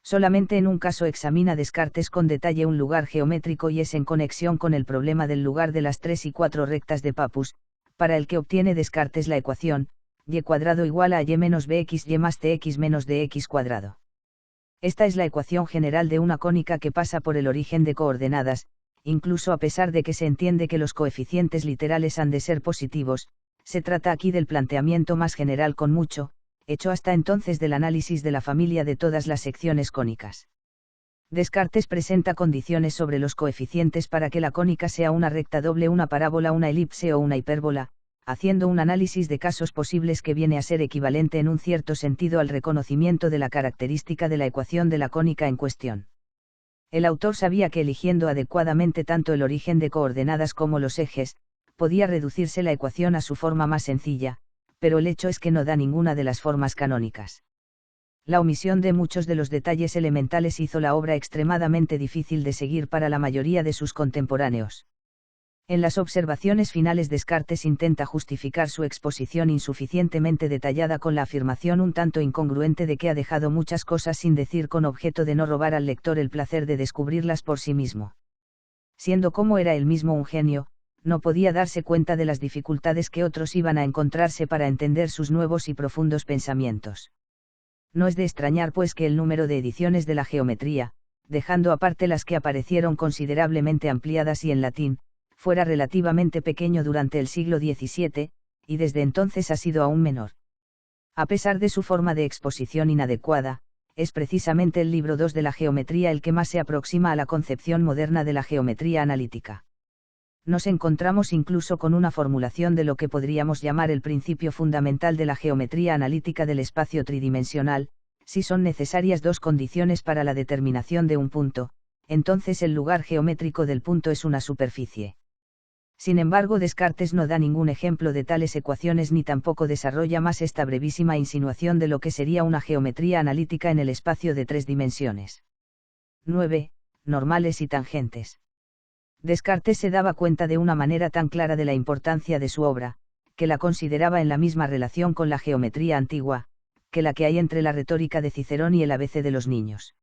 Solamente en un caso examina Descartes con detalle un lugar geométrico y es en conexión con el problema del lugar de las 3 y 4 rectas de Pappus, para el que obtiene Descartes la ecuación, y cuadrado igual a y menos bxy más tx menos dx cuadrado. Esta es la ecuación general de una cónica que pasa por el origen de coordenadas, incluso a pesar de que se entiende que los coeficientes literales han de ser positivos. Se trata aquí del planteamiento más general con mucho, hecho hasta entonces del análisis de la familia de todas las secciones cónicas. Descartes presenta condiciones sobre los coeficientes para que la cónica sea una recta doble, una parábola, una elipse o una hipérbola, haciendo un análisis de casos posibles que viene a ser equivalente en un cierto sentido al reconocimiento de la característica de la ecuación de la cónica en cuestión. El autor sabía que eligiendo adecuadamente tanto el origen de coordenadas como los ejes, podía reducirse la ecuación a su forma más sencilla, pero el hecho es que no da ninguna de las formas canónicas. La omisión de muchos de los detalles elementales hizo la obra extremadamente difícil de seguir para la mayoría de sus contemporáneos. En las observaciones finales Descartes intenta justificar su exposición insuficientemente detallada con la afirmación un tanto incongruente de que ha dejado muchas cosas sin decir con objeto de no robar al lector el placer de descubrirlas por sí mismo. Siendo como era él mismo un genio, no podía darse cuenta de las dificultades que otros iban a encontrarse para entender sus nuevos y profundos pensamientos. No es de extrañar pues que el número de ediciones de la geometría, dejando aparte las que aparecieron considerablemente ampliadas y en latín, fuera relativamente pequeño durante el siglo XVII, y desde entonces ha sido aún menor. A pesar de su forma de exposición inadecuada, es precisamente el libro 2 de la geometría el que más se aproxima a la concepción moderna de la geometría analítica. Nos encontramos incluso con una formulación de lo que podríamos llamar el principio fundamental de la geometría analítica del espacio tridimensional: si son necesarias dos condiciones para la determinación de un punto, entonces el lugar geométrico del punto es una superficie. Sin embargo, Descartes no da ningún ejemplo de tales ecuaciones ni tampoco desarrolla más esta brevísima insinuación de lo que sería una geometría analítica en el espacio de 3 dimensiones. 9. Normales y tangentes. Descartes se daba cuenta de una manera tan clara de la importancia de su obra, que la consideraba en la misma relación con la geometría antigua, que la que hay entre la retórica de Cicerón y el ABC de los niños.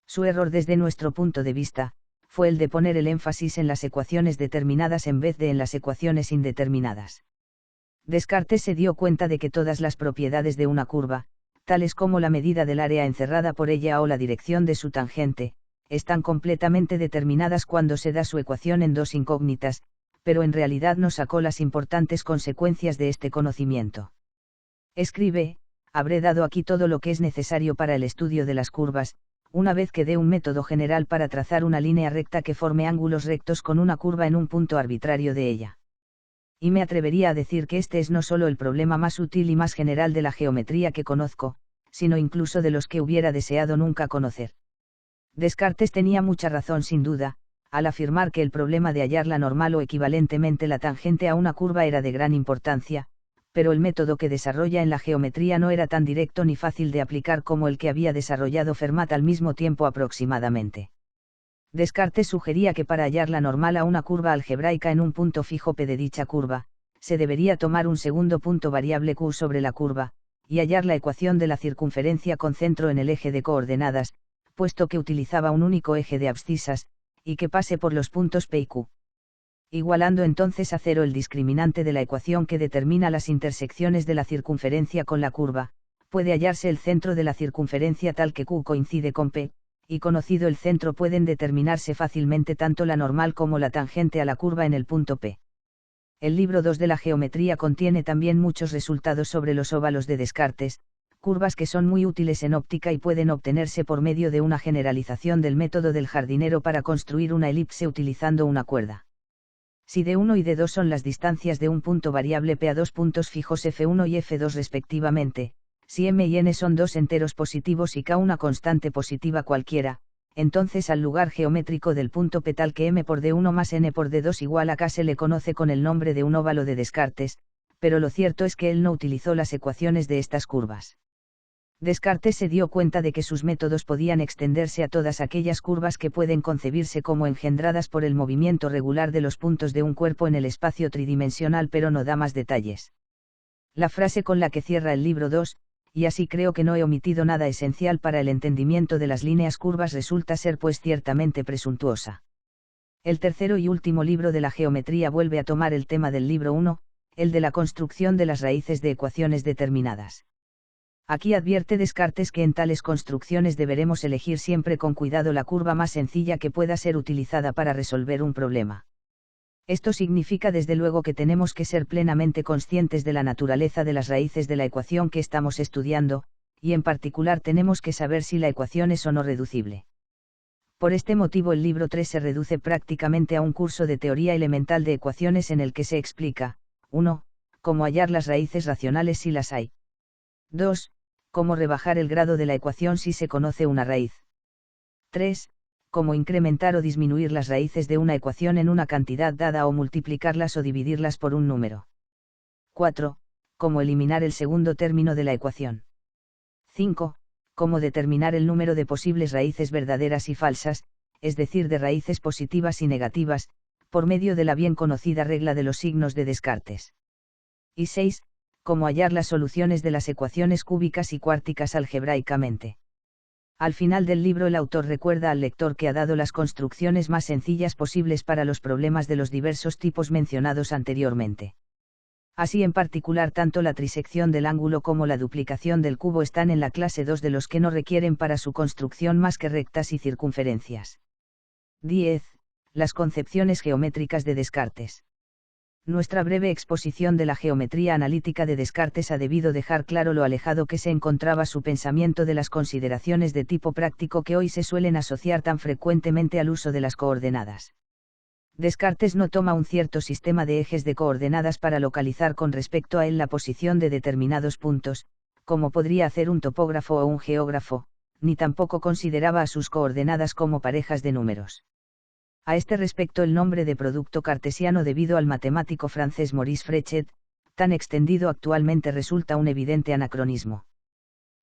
Su error desde nuestro punto de vista, fue el de poner el énfasis en las ecuaciones determinadas en vez de en las ecuaciones indeterminadas. Descartes se dio cuenta de que todas las propiedades de una curva, tales como la medida del área encerrada por ella o la dirección de su tangente, están completamente determinadas cuando se da su ecuación en dos incógnitas, pero en realidad no sacó las importantes consecuencias de este conocimiento. Escribe: habré dado aquí todo lo que es necesario para el estudio de las curvas, una vez que dé un método general para trazar una línea recta que forme ángulos rectos con una curva en un punto arbitrario de ella. Y me atrevería a decir que este es no solo el problema más útil y más general de la geometría que conozco, sino incluso de los que hubiera deseado nunca conocer. Descartes tenía mucha razón sin duda, al afirmar que el problema de hallar la normal o equivalentemente la tangente a una curva era de gran importancia, pero el método que desarrolla en la geometría no era tan directo ni fácil de aplicar como el que había desarrollado Fermat al mismo tiempo aproximadamente. Descartes sugería que para hallar la normal a una curva algebraica en un punto fijo P de dicha curva, se debería tomar un segundo punto variable Q sobre la curva, y hallar la ecuación de la circunferencia con centro en el eje de coordenadas, puesto que utilizaba un único eje de abscisas, y que pase por los puntos P y Q. Igualando entonces a cero el discriminante de la ecuación que determina las intersecciones de la circunferencia con la curva, puede hallarse el centro de la circunferencia tal que Q coincide con P, y conocido el centro pueden determinarse fácilmente tanto la normal como la tangente a la curva en el punto P. El libro 2 de la geometría contiene también muchos resultados sobre los óvalos de Descartes, curvas que son muy útiles en óptica y pueden obtenerse por medio de una generalización del método del jardinero para construir una elipse utilizando una cuerda. Si D1 y D2 son las distancias de un punto variable P a dos puntos fijos F1 y F2 respectivamente, si M y N son dos enteros positivos y K una constante positiva cualquiera, entonces al lugar geométrico del punto P tal que M por D1 más N por D2 igual a K se le conoce con el nombre de un óvalo de Descartes, pero lo cierto es que él no utilizó las ecuaciones de estas curvas. Descartes se dio cuenta de que sus métodos podían extenderse a todas aquellas curvas que pueden concebirse como engendradas por el movimiento regular de los puntos de un cuerpo en el espacio tridimensional, pero no da más detalles. La frase con la que cierra el libro 2, y así creo que no he omitido nada esencial para el entendimiento de las líneas curvas, resulta ser pues ciertamente presuntuosa. El tercero y último libro de la geometría vuelve a tomar el tema del libro 1, el de la construcción de las raíces de ecuaciones determinadas. Aquí advierte Descartes que en tales construcciones deberemos elegir siempre con cuidado la curva más sencilla que pueda ser utilizada para resolver un problema. Esto significa desde luego que tenemos que ser plenamente conscientes de la naturaleza de las raíces de la ecuación que estamos estudiando, y en particular tenemos que saber si la ecuación es o no reducible. Por este motivo el libro 3 se reduce prácticamente a un curso de teoría elemental de ecuaciones en el que se explica: 1. Cómo hallar las raíces racionales si las hay. 2. Cómo rebajar el grado de la ecuación si se conoce una raíz. 3. Cómo incrementar o disminuir las raíces de una ecuación en una cantidad dada o multiplicarlas o dividirlas por un número. 4. Cómo eliminar el segundo término de la ecuación. 5. Cómo determinar el número de posibles raíces verdaderas y falsas, es decir, de raíces positivas y negativas, por medio de la bien conocida regla de los signos de Descartes. Y 6. Cómo hallar las soluciones de las ecuaciones cúbicas y cuárticas algebraicamente. Al final del libro el autor recuerda al lector que ha dado las construcciones más sencillas posibles para los problemas de los diversos tipos mencionados anteriormente. Así en particular tanto la trisección del ángulo como la duplicación del cubo están en la clase 2 de los que no requieren para su construcción más que rectas y circunferencias. 10. Las concepciones geométricas de Descartes. Nuestra breve exposición de la geometría analítica de Descartes ha debido dejar claro lo alejado que se encontraba su pensamiento de las consideraciones de tipo práctico que hoy se suelen asociar tan frecuentemente al uso de las coordenadas. Descartes no toma un cierto sistema de ejes de coordenadas para localizar con respecto a él la posición de determinados puntos, como podría hacer un topógrafo o un geógrafo, ni tampoco consideraba a sus coordenadas como parejas de números. A este respecto el nombre de producto cartesiano debido al matemático francés Maurice Fréchet, tan extendido actualmente resulta un evidente anacronismo.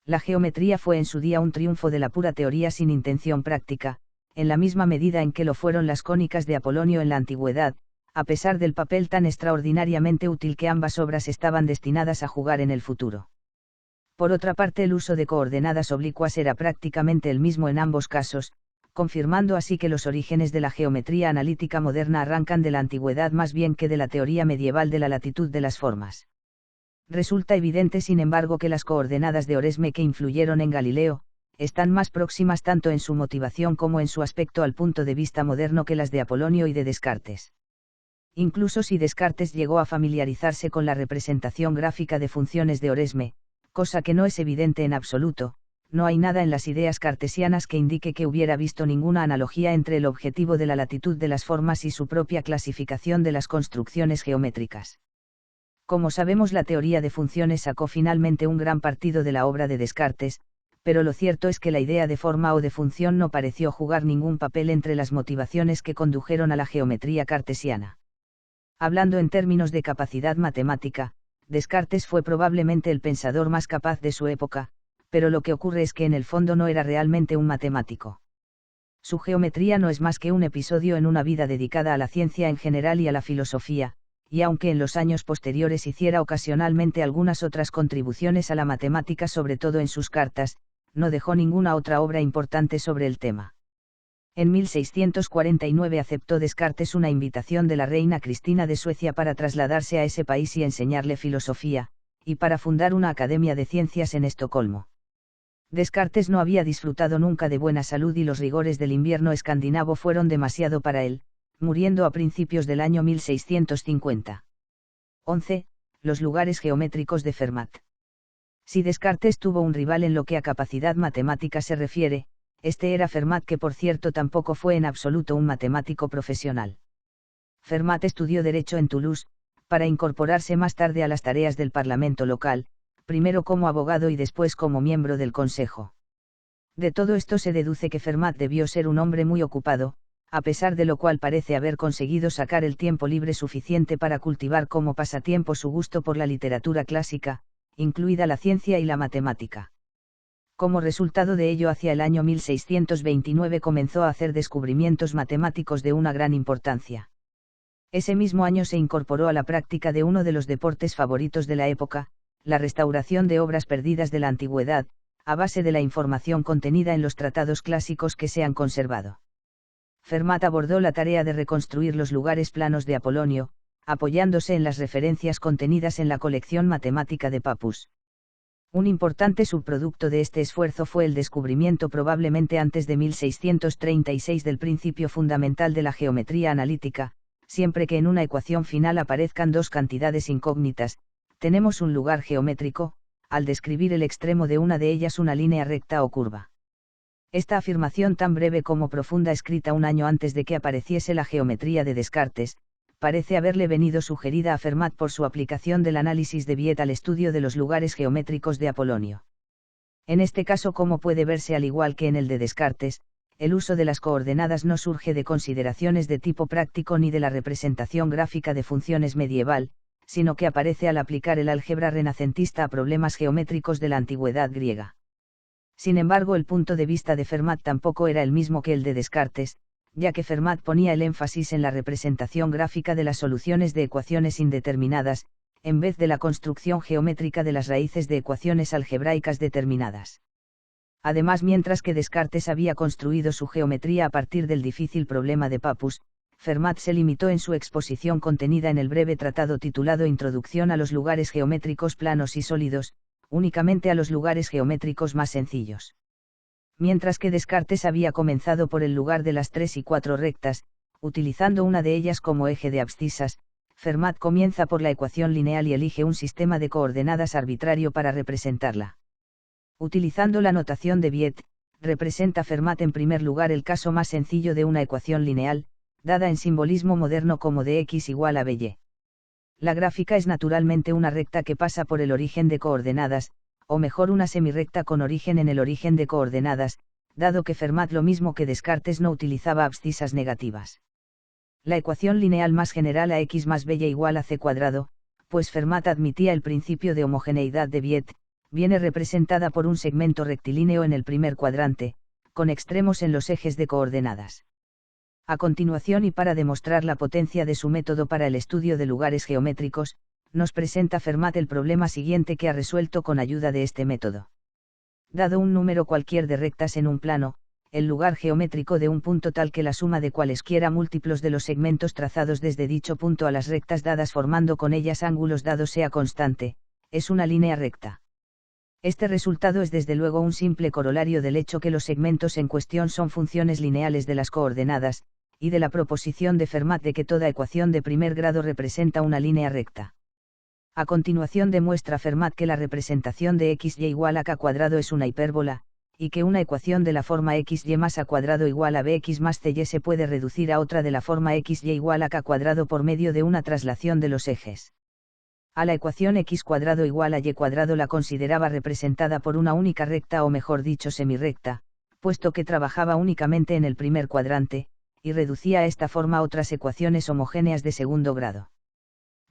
La geometría fue en su día un triunfo de la pura teoría sin intención práctica, en la misma medida en que lo fueron las cónicas de Apolonio en la antigüedad, a pesar del papel tan extraordinariamente útil que ambas obras estaban destinadas a jugar en el futuro. Por otra parte el uso de coordenadas oblicuas era prácticamente el mismo en ambos casos, confirmando así que los orígenes de la geometría analítica moderna arrancan de la antigüedad más bien que de la teoría medieval de la latitud de las formas. Resulta evidente sin embargo que las coordenadas de Oresme que influyeron en Galileo, están más próximas tanto en su motivación como en su aspecto al punto de vista moderno que las de Apolonio y de Descartes. Incluso si Descartes llegó a familiarizarse con la representación gráfica de funciones de Oresme, cosa que no es evidente en absoluto, no hay nada en las ideas cartesianas que indique que hubiera visto ninguna analogía entre el objetivo de la latitud de las formas y su propia clasificación de las construcciones geométricas. Como sabemos, la teoría de funciones sacó finalmente un gran partido de la obra de Descartes, pero lo cierto es que la idea de forma o de función no pareció jugar ningún papel entre las motivaciones que condujeron a la geometría cartesiana. Hablando en términos de capacidad matemática, Descartes fue probablemente el pensador más capaz de su época, pero lo que ocurre es que en el fondo no era realmente un matemático. Su geometría no es más que un episodio en una vida dedicada a la ciencia en general y a la filosofía, y aunque en los años posteriores hiciera ocasionalmente algunas otras contribuciones a la matemática sobre todo en sus cartas, no dejó ninguna otra obra importante sobre el tema. En 1649 aceptó Descartes una invitación de la reina Cristina de Suecia para trasladarse a ese país y enseñarle filosofía, y para fundar una academia de ciencias en Estocolmo. Descartes no había disfrutado nunca de buena salud y los rigores del invierno escandinavo fueron demasiado para él, muriendo a principios del año 1650. 11. Los lugares geométricos de Fermat. Si Descartes tuvo un rival en lo que a capacidad matemática se refiere, este era Fermat, que por cierto tampoco fue en absoluto un matemático profesional. Fermat estudió Derecho en Toulouse, para incorporarse más tarde a las tareas del Parlamento local, primero como abogado y después como miembro del Consejo. De todo esto se deduce que Fermat debió ser un hombre muy ocupado, a pesar de lo cual parece haber conseguido sacar el tiempo libre suficiente para cultivar como pasatiempo su gusto por la literatura clásica, incluida la ciencia y la matemática. Como resultado de ello, hacia el año 1629 comenzó a hacer descubrimientos matemáticos de una gran importancia. Ese mismo año se incorporó a la práctica de uno de los deportes favoritos de la época, la restauración de obras perdidas de la antigüedad, a base de la información contenida en los tratados clásicos que se han conservado. Fermat abordó la tarea de reconstruir los lugares planos de Apolonio, apoyándose en las referencias contenidas en la colección matemática de Pappus. Un importante subproducto de este esfuerzo fue el descubrimiento probablemente antes de 1636 del principio fundamental de la geometría analítica: siempre que en una ecuación final aparezcan dos cantidades incógnitas, tenemos un lugar geométrico, al describir el extremo de una de ellas una línea recta o curva. Esta afirmación tan breve como profunda, escrita un año antes de que apareciese la geometría de Descartes, parece haberle venido sugerida a Fermat por su aplicación del análisis de Viet al estudio de los lugares geométricos de Apolonio. En este caso, como puede verse al igual que en el de Descartes, el uso de las coordenadas no surge de consideraciones de tipo práctico ni de la representación gráfica de funciones medieval, sino que aparece al aplicar el álgebra renacentista a problemas geométricos de la antigüedad griega. Sin embargo, el punto de vista de Fermat tampoco era el mismo que el de Descartes, ya que Fermat ponía el énfasis en la representación gráfica de las soluciones de ecuaciones indeterminadas, en vez de la construcción geométrica de las raíces de ecuaciones algebraicas determinadas. Además, mientras que Descartes había construido su geometría a partir del difícil problema de Pappus, Fermat se limitó en su exposición contenida en el breve tratado titulado Introducción a los lugares geométricos planos y sólidos, únicamente a los lugares geométricos más sencillos. Mientras que Descartes había comenzado por el lugar de las 3 y 4 rectas, utilizando una de ellas como eje de abscisas, Fermat comienza por la ecuación lineal y elige un sistema de coordenadas arbitrario para representarla. Utilizando la notación de Viet, representa Fermat en primer lugar el caso más sencillo de una ecuación lineal, dada en simbolismo moderno como dx igual a by. La gráfica es naturalmente una recta que pasa por el origen de coordenadas, o mejor una semirrecta con origen en el origen de coordenadas, dado que Fermat, lo mismo que Descartes, no utilizaba abscisas negativas. La ecuación lineal más general a x más by igual a c cuadrado, pues Fermat admitía el principio de homogeneidad de Viet, viene representada por un segmento rectilíneo en el primer cuadrante, con extremos en los ejes de coordenadas. A continuación, y para demostrar la potencia de su método para el estudio de lugares geométricos, nos presenta Fermat el problema siguiente que ha resuelto con ayuda de este método. Dado un número cualquier de rectas en un plano, el lugar geométrico de un punto tal que la suma de cualesquiera múltiplos de los segmentos trazados desde dicho punto a las rectas dadas formando con ellas ángulos dados sea constante, es una línea recta. Este resultado es desde luego un simple corolario del hecho que los segmentos en cuestión son funciones lineales de las coordenadas, y de la proposición de Fermat de que toda ecuación de primer grado representa una línea recta. A continuación demuestra Fermat que la representación de xy igual a k cuadrado es una hipérbola, y que una ecuación de la forma xy más a cuadrado igual a bx más cy se puede reducir a otra de la forma xy igual a k cuadrado por medio de una traslación de los ejes. A la ecuación x cuadrado igual a y cuadrado la consideraba representada por una única recta, o mejor dicho semirrecta, puesto que trabajaba únicamente en el primer cuadrante, y reducía a esta forma otras ecuaciones homogéneas de segundo grado.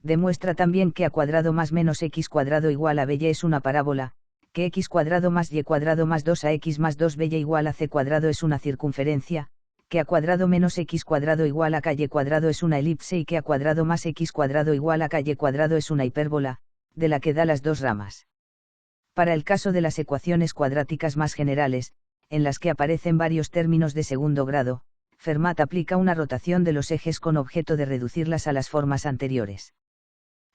Demuestra también que a cuadrado más menos x cuadrado igual a by es una parábola, que x cuadrado más y cuadrado más 2ax más 2by igual a c cuadrado es una circunferencia, que a cuadrado menos x cuadrado igual a y cuadrado es una elipse y que a cuadrado más x cuadrado igual a y cuadrado es una hipérbola, de la que da las dos ramas. Para el caso de las ecuaciones cuadráticas más generales, en las que aparecen varios términos de segundo grado, Fermat aplica una rotación de los ejes con objeto de reducirlas a las formas anteriores.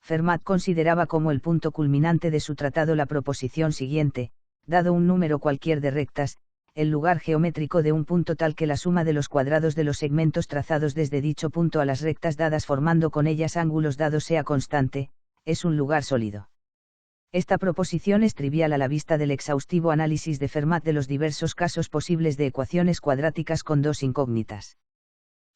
Fermat consideraba como el punto culminante de su tratado la proposición siguiente: dado un número cualquier de rectas, el lugar geométrico de un punto tal que la suma de los cuadrados de los segmentos trazados desde dicho punto a las rectas dadas formando con ellas ángulos dados sea constante, es un lugar sólido. Esta proposición es trivial a la vista del exhaustivo análisis de Fermat de los diversos casos posibles de ecuaciones cuadráticas con dos incógnitas.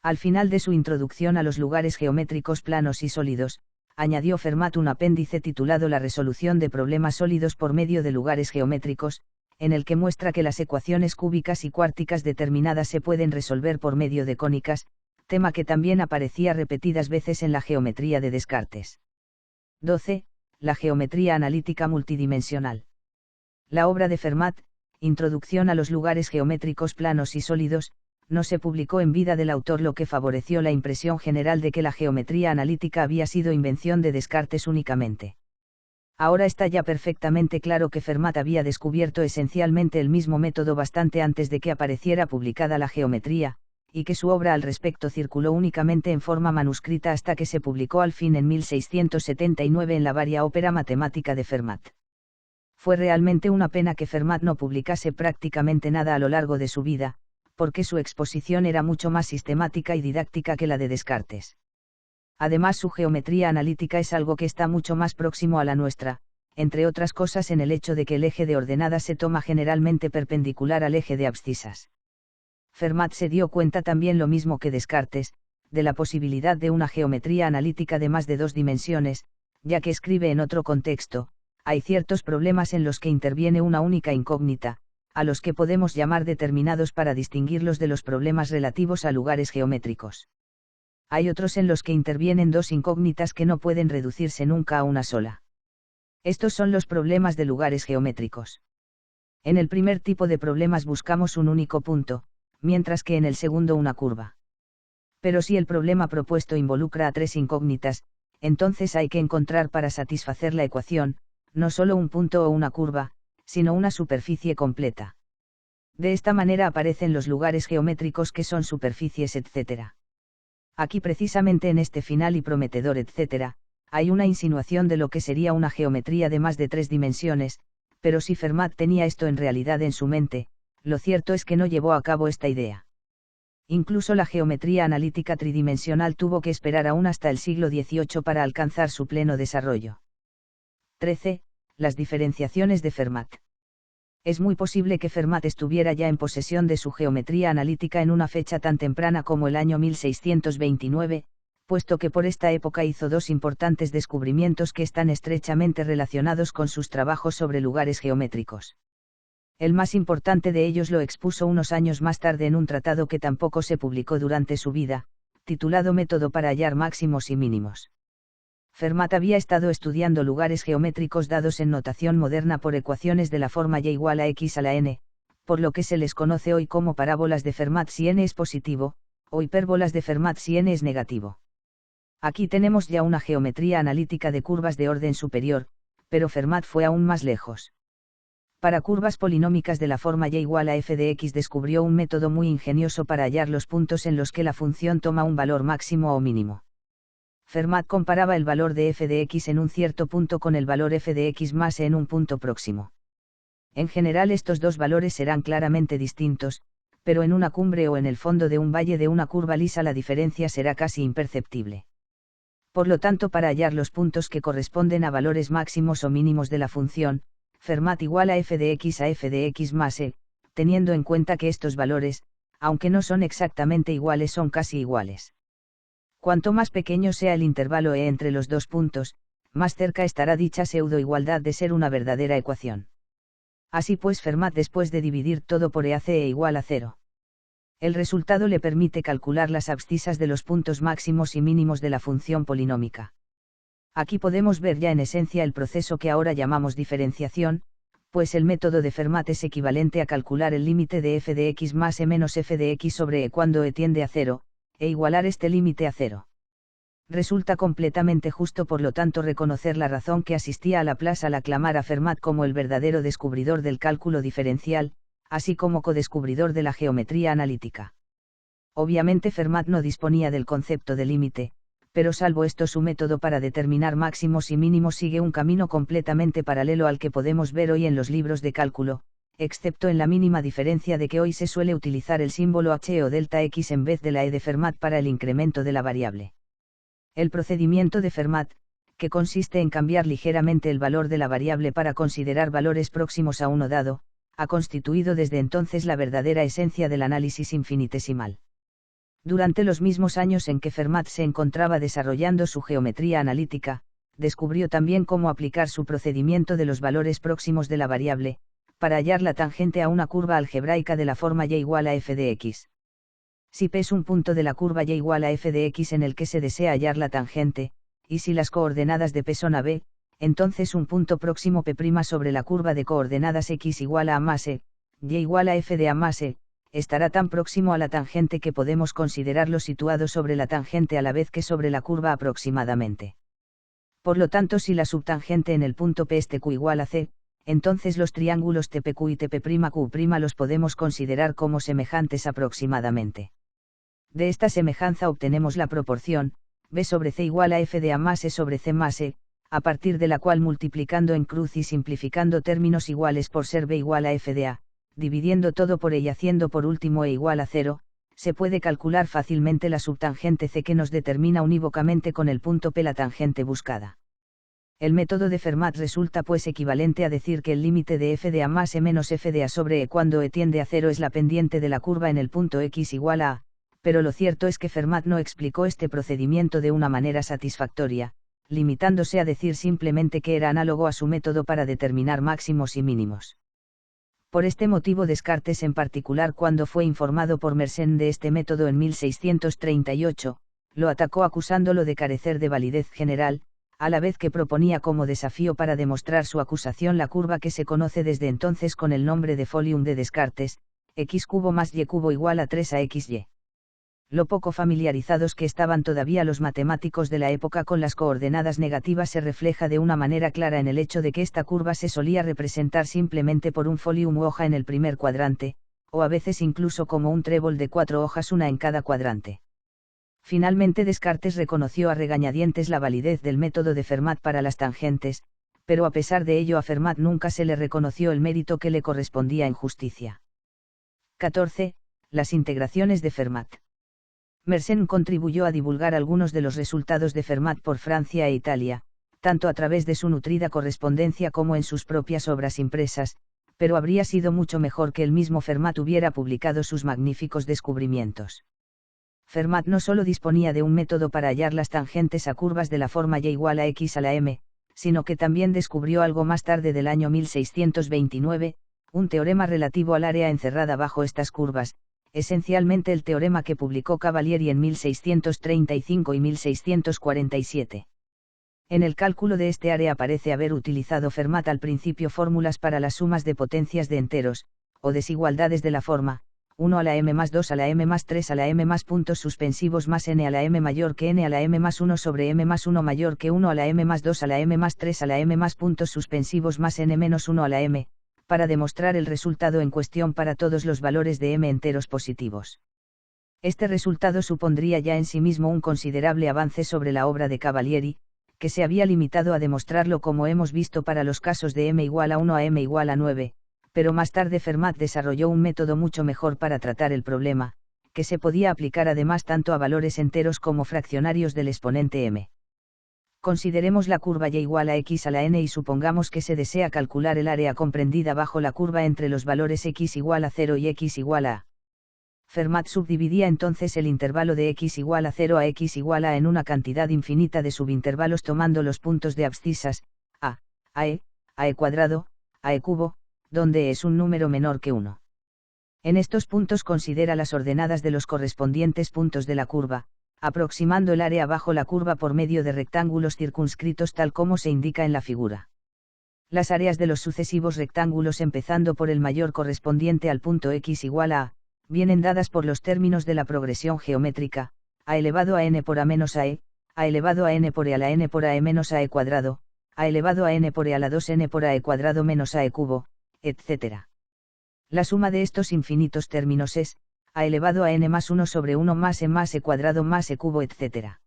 Al final de su introducción a los lugares geométricos planos y sólidos, añadió Fermat un apéndice titulado La resolución de problemas sólidos por medio de lugares geométricos, en el que muestra que las ecuaciones cúbicas y cuárticas determinadas se pueden resolver por medio de cónicas, tema que también aparecía repetidas veces en la geometría de Descartes. 12. La geometría analítica multidimensional. La obra de Fermat, Introducción a los lugares geométricos planos y sólidos, no se publicó en vida del autor, lo que favoreció la impresión general de que la geometría analítica había sido invención de Descartes únicamente. Ahora está ya perfectamente claro que Fermat había descubierto esencialmente el mismo método bastante antes de que apareciera publicada la geometría, y que su obra al respecto circuló únicamente en forma manuscrita hasta que se publicó al fin en 1679 en la Varia Opera Matemática de Fermat. Fue realmente una pena que Fermat no publicase prácticamente nada a lo largo de su vida, porque su exposición era mucho más sistemática y didáctica que la de Descartes. Además, su geometría analítica es algo que está mucho más próximo a la nuestra, entre otras cosas en el hecho de que el eje de ordenadas se toma generalmente perpendicular al eje de abscisas. Fermat se dio cuenta también, lo mismo que Descartes, de la posibilidad de una geometría analítica de más de dos dimensiones, ya que escribe en otro contexto: hay ciertos problemas en los que interviene una única incógnita, a los que podemos llamar determinados para distinguirlos de los problemas relativos a lugares geométricos. Hay otros en los que intervienen dos incógnitas que no pueden reducirse nunca a una sola. Estos son los problemas de lugares geométricos. En el primer tipo de problemas buscamos un único punto, mientras que en el segundo una curva. Pero si el problema propuesto involucra a tres incógnitas, entonces hay que encontrar para satisfacer la ecuación, no solo un punto o una curva, sino una superficie completa. De esta manera aparecen los lugares geométricos que son superficies, etc. Aquí precisamente en este final y prometedor etc., hay una insinuación de lo que sería una geometría de más de 3 dimensiones, pero si Fermat tenía esto en realidad en su mente, lo cierto es que no llevó a cabo esta idea. Incluso la geometría analítica tridimensional tuvo que esperar aún hasta el siglo XVIII para alcanzar su pleno desarrollo. 13. Las diferenciaciones de Fermat. Es muy posible que Fermat estuviera ya en posesión de su geometría analítica en una fecha tan temprana como el año 1629, puesto que por esta época hizo dos importantes descubrimientos que están estrechamente relacionados con sus trabajos sobre lugares geométricos. El más importante de ellos lo expuso unos años más tarde en un tratado que tampoco se publicó durante su vida, titulado Método para hallar máximos y mínimos. Fermat había estado estudiando lugares geométricos dados en notación moderna por ecuaciones de la forma y igual a x a la n, por lo que se les conoce hoy como parábolas de Fermat si n es positivo, o hipérbolas de Fermat si n es negativo. Aquí tenemos ya una geometría analítica de curvas de orden superior, pero Fermat fue aún más lejos. Para curvas polinómicas de la forma y igual a f de x descubrió un método muy ingenioso para hallar los puntos en los que la función toma un valor máximo o mínimo. Fermat comparaba el valor de f de x en un cierto punto con el valor f de x más e en un punto próximo. En general estos dos valores serán claramente distintos, pero en una cumbre o en el fondo de un valle de una curva lisa la diferencia será casi imperceptible. Por lo tanto, para hallar los puntos que corresponden a valores máximos o mínimos de la función, Fermat igual a f de x más e, teniendo en cuenta que estos valores, aunque no son exactamente iguales, son casi iguales. Cuanto más pequeño sea el intervalo e entre los dos puntos, más cerca estará dicha pseudo-igualdad de ser una verdadera ecuación. Así pues, Fermat, después de dividir todo por e hace e igual a 0. El resultado le permite calcular las abscisas de los puntos máximos y mínimos de la función polinómica. Aquí podemos ver ya en esencia el proceso que ahora llamamos diferenciación, pues el método de Fermat es equivalente a calcular el límite de f de x más e menos f de x sobre e cuando e tiende a 0, e igualar este límite a 0. Resulta completamente justo, por lo tanto, reconocer la razón que asistía a Laplace al aclamar a Fermat como el verdadero descubridor del cálculo diferencial, así como codescubridor de la geometría analítica. Obviamente Fermat no disponía del concepto de límite, pero salvo esto su método para determinar máximos y mínimos sigue un camino completamente paralelo al que podemos ver hoy en los libros de cálculo, excepto en la mínima diferencia de que hoy se suele utilizar el símbolo h o delta x en vez de la e de Fermat para el incremento de la variable. El procedimiento de Fermat, que consiste en cambiar ligeramente el valor de la variable para considerar valores próximos a uno dado, ha constituido desde entonces la verdadera esencia del análisis infinitesimal. Durante los mismos años en que Fermat se encontraba desarrollando su geometría analítica, descubrió también cómo aplicar su procedimiento de los valores próximos de la variable, para hallar la tangente a una curva algebraica de la forma y igual a f de x. Si p es un punto de la curva y igual a f de x en el que se desea hallar la tangente, y si las coordenadas de p son a b, entonces un punto próximo p' sobre la curva de coordenadas x igual a más e, y igual a f de a más e, estará tan próximo a la tangente que podemos considerarlo situado sobre la tangente a la vez que sobre la curva aproximadamente. Por lo tanto, si la subtangente en el punto P es TQ igual a C, entonces los triángulos TPQ y TP'Q' los podemos considerar como semejantes aproximadamente. De esta semejanza obtenemos la proporción, B sobre C igual a F de A más E sobre C más E, a partir de la cual, multiplicando en cruz y simplificando términos iguales por ser B igual a F de A, dividiendo todo por E y haciendo por último E igual a 0, se puede calcular fácilmente la subtangente C, que nos determina unívocamente con el punto P la tangente buscada. El método de Fermat resulta pues equivalente a decir que el límite de f de A más E menos f de A sobre E cuando E tiende a 0 es la pendiente de la curva en el punto x igual a A, pero lo cierto es que Fermat no explicó este procedimiento de una manera satisfactoria, limitándose a decir simplemente que era análogo a su método para determinar máximos y mínimos. Por este motivo Descartes en particular, cuando fue informado por Mersenne de este método en 1638, lo atacó acusándolo de carecer de validez general, a la vez que proponía como desafío para demostrar su acusación la curva que se conoce desde entonces con el nombre de Folium de Descartes, x cubo más y cubo igual a 3 a xy. Lo poco familiarizados que estaban todavía los matemáticos de la época con las coordenadas negativas se refleja de una manera clara en el hecho de que esta curva se solía representar simplemente por un folium u hoja en el primer cuadrante, o a veces incluso como un trébol de 4 hojas, una en cada cuadrante. Finalmente Descartes reconoció a regañadientes la validez del método de Fermat para las tangentes, pero a pesar de ello a Fermat nunca se le reconoció el mérito que le correspondía en justicia. 14. Las integraciones de Fermat. Mersenne contribuyó a divulgar algunos de los resultados de Fermat por Francia e Italia, tanto a través de su nutrida correspondencia como en sus propias obras impresas, pero habría sido mucho mejor que el mismo Fermat hubiera publicado sus magníficos descubrimientos. Fermat no solo disponía de un método para hallar las tangentes a curvas de la forma y igual a x a la m, sino que también descubrió algo más tarde del año 1629, un teorema relativo al área encerrada bajo estas curvas, esencialmente el teorema que publicó Cavalieri en 1635 y 1647. En el cálculo de este área parece haber utilizado Fermat al principio fórmulas para las sumas de potencias de enteros, o desigualdades de la forma 1 a la m más 2 a la m más 3 a la m más puntos suspensivos más n a la m mayor que n a la m más 1 sobre m más 1 mayor que 1 a la m más 2 a la m más 3 a la m más puntos suspensivos más n menos 1 a la m, para demostrar el resultado en cuestión para todos los valores de m enteros positivos. Este resultado supondría ya en sí mismo un considerable avance sobre la obra de Cavalieri, que se había limitado a demostrarlo como hemos visto para los casos de m igual a 1 a m igual a 9, pero más tarde Fermat desarrolló un método mucho mejor para tratar el problema, que se podía aplicar además tanto a valores enteros como fraccionarios del exponente m. Consideremos la curva y igual a x a la n y supongamos que se desea calcular el área comprendida bajo la curva entre los valores x igual a 0 y x igual a. Fermat subdividía entonces el intervalo de x igual a 0 a x igual a en una cantidad infinita de subintervalos tomando los puntos de abscisas, a e cuadrado, a e cubo, donde es un número menor que 1. En estos puntos considera las ordenadas de los correspondientes puntos de la curva, aproximando el área bajo la curva por medio de rectángulos circunscritos tal como se indica en la figura. Las áreas de los sucesivos rectángulos empezando por el mayor correspondiente al punto x igual a, vienen dadas por los términos de la progresión geométrica, a elevado a n por a menos a e, a elevado a n por e a la n por a e menos a e cuadrado, a elevado a n por e a la 2n por a e cuadrado menos a e cubo, etc. La suma de estos infinitos términos es, a elevado a n más 1 sobre 1 más e cuadrado más e cubo etc.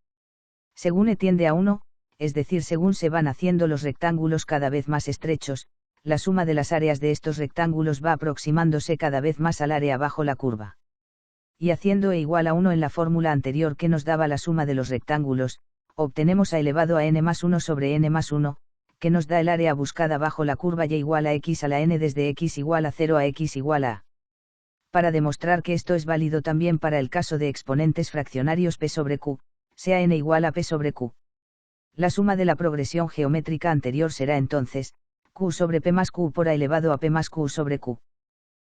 Según e tiende a 1, es decir según se van haciendo los rectángulos cada vez más estrechos, la suma de las áreas de estos rectángulos va aproximándose cada vez más al área bajo la curva. Y haciendo e igual a 1 en la fórmula anterior que nos daba la suma de los rectángulos, obtenemos a elevado a n más 1 sobre n más 1, que nos da el área buscada bajo la curva y igual a x a la n desde x igual a 0 a x igual a. Para demostrar que esto es válido también para el caso de exponentes fraccionarios p sobre q, sea n igual a p sobre q. La suma de la progresión geométrica anterior será entonces, q sobre p más q por a elevado a p más q sobre q.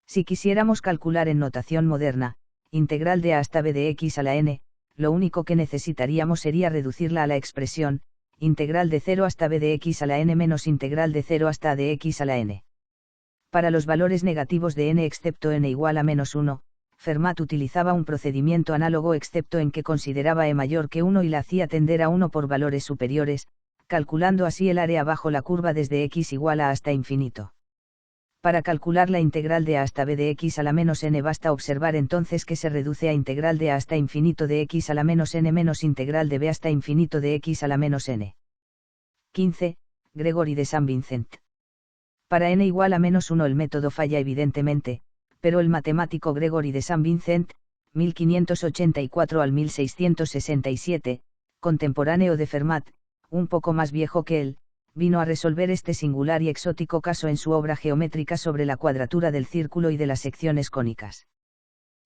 Si quisiéramos calcular en notación moderna, integral de a hasta b de x a la n, lo único que necesitaríamos sería reducirla a la expresión, integral de 0 hasta b de x a la n menos integral de 0 hasta a de x a la n. Para los valores negativos de n excepto n igual a menos 1, Fermat utilizaba un procedimiento análogo excepto en que consideraba e mayor que 1 y la hacía tender a 1 por valores superiores, calculando así el área bajo la curva desde x igual a hasta infinito. Para calcular la integral de a hasta b de x a la menos n basta observar entonces que se reduce a integral de a hasta infinito de x a la menos n menos integral de b hasta infinito de x a la menos n. 15. Gregory de Saint-Vincent. Para n igual a menos 1 el método falla evidentemente, pero el matemático Gregory de Saint-Vincent, 1584 al 1667, contemporáneo de Fermat, un poco más viejo que él, vino a resolver este singular y exótico caso en su obra geométrica sobre la cuadratura del círculo y de las secciones cónicas.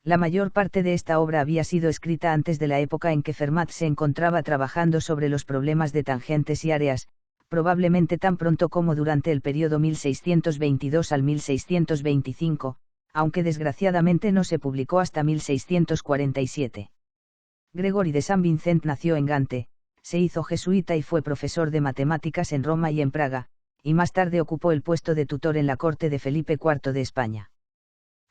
La mayor parte de esta obra había sido escrita antes de la época en que Fermat se encontraba trabajando sobre los problemas de tangentes y áreas, probablemente tan pronto como durante el periodo 1622 al 1625, aunque desgraciadamente no se publicó hasta 1647. Gregory de Saint-Vincent nació en Gante, se hizo jesuita y fue profesor de matemáticas en Roma y en Praga, y más tarde ocupó el puesto de tutor en la corte de Felipe IV de España.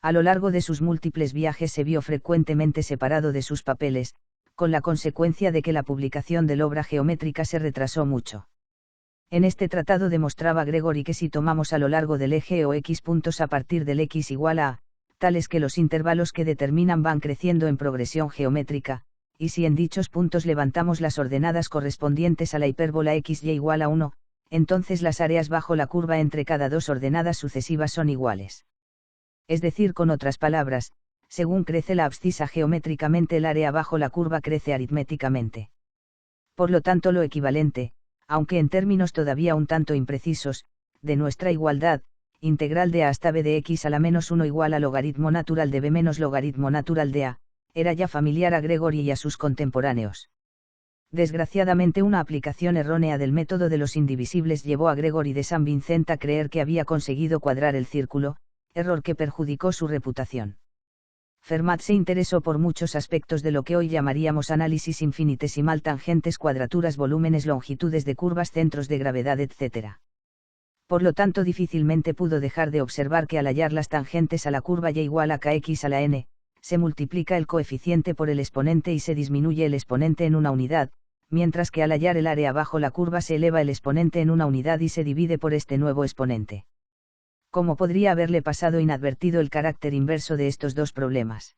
A lo largo de sus múltiples viajes se vio frecuentemente separado de sus papeles, con la consecuencia de que la publicación de la obra geométrica se retrasó mucho. En este tratado demostraba Gregory que si tomamos a lo largo del eje o x puntos a partir del x igual a, tales que los intervalos que determinan van creciendo en progresión geométrica, y si en dichos puntos levantamos las ordenadas correspondientes a la hipérbola xy igual a 1, entonces las áreas bajo la curva entre cada dos ordenadas sucesivas son iguales. Es decir, con otras palabras, según crece la abscisa geométricamente, el área bajo la curva crece aritméticamente. Por lo tanto, lo equivalente, aunque en términos todavía un tanto imprecisos, de nuestra igualdad, integral de a hasta b de x a la menos 1 igual a logaritmo natural de b menos logaritmo natural de a, era ya familiar a Gregory y a sus contemporáneos. Desgraciadamente, una aplicación errónea del método de los indivisibles llevó a Gregory de San Vincent a creer que había conseguido cuadrar el círculo, error que perjudicó su reputación. Fermat se interesó por muchos aspectos de lo que hoy llamaríamos análisis infinitesimal: tangentes, cuadraturas, volúmenes, longitudes de curvas, centros de gravedad, etc. Por lo tanto, difícilmente pudo dejar de observar que al hallar las tangentes a la curva y igual a kx a la n, se multiplica el coeficiente por el exponente y se disminuye el exponente en una unidad, mientras que al hallar el área bajo la curva se eleva el exponente en una unidad y se divide por este nuevo exponente. ¿Cómo podría haberle pasado inadvertido el carácter inverso de estos dos problemas?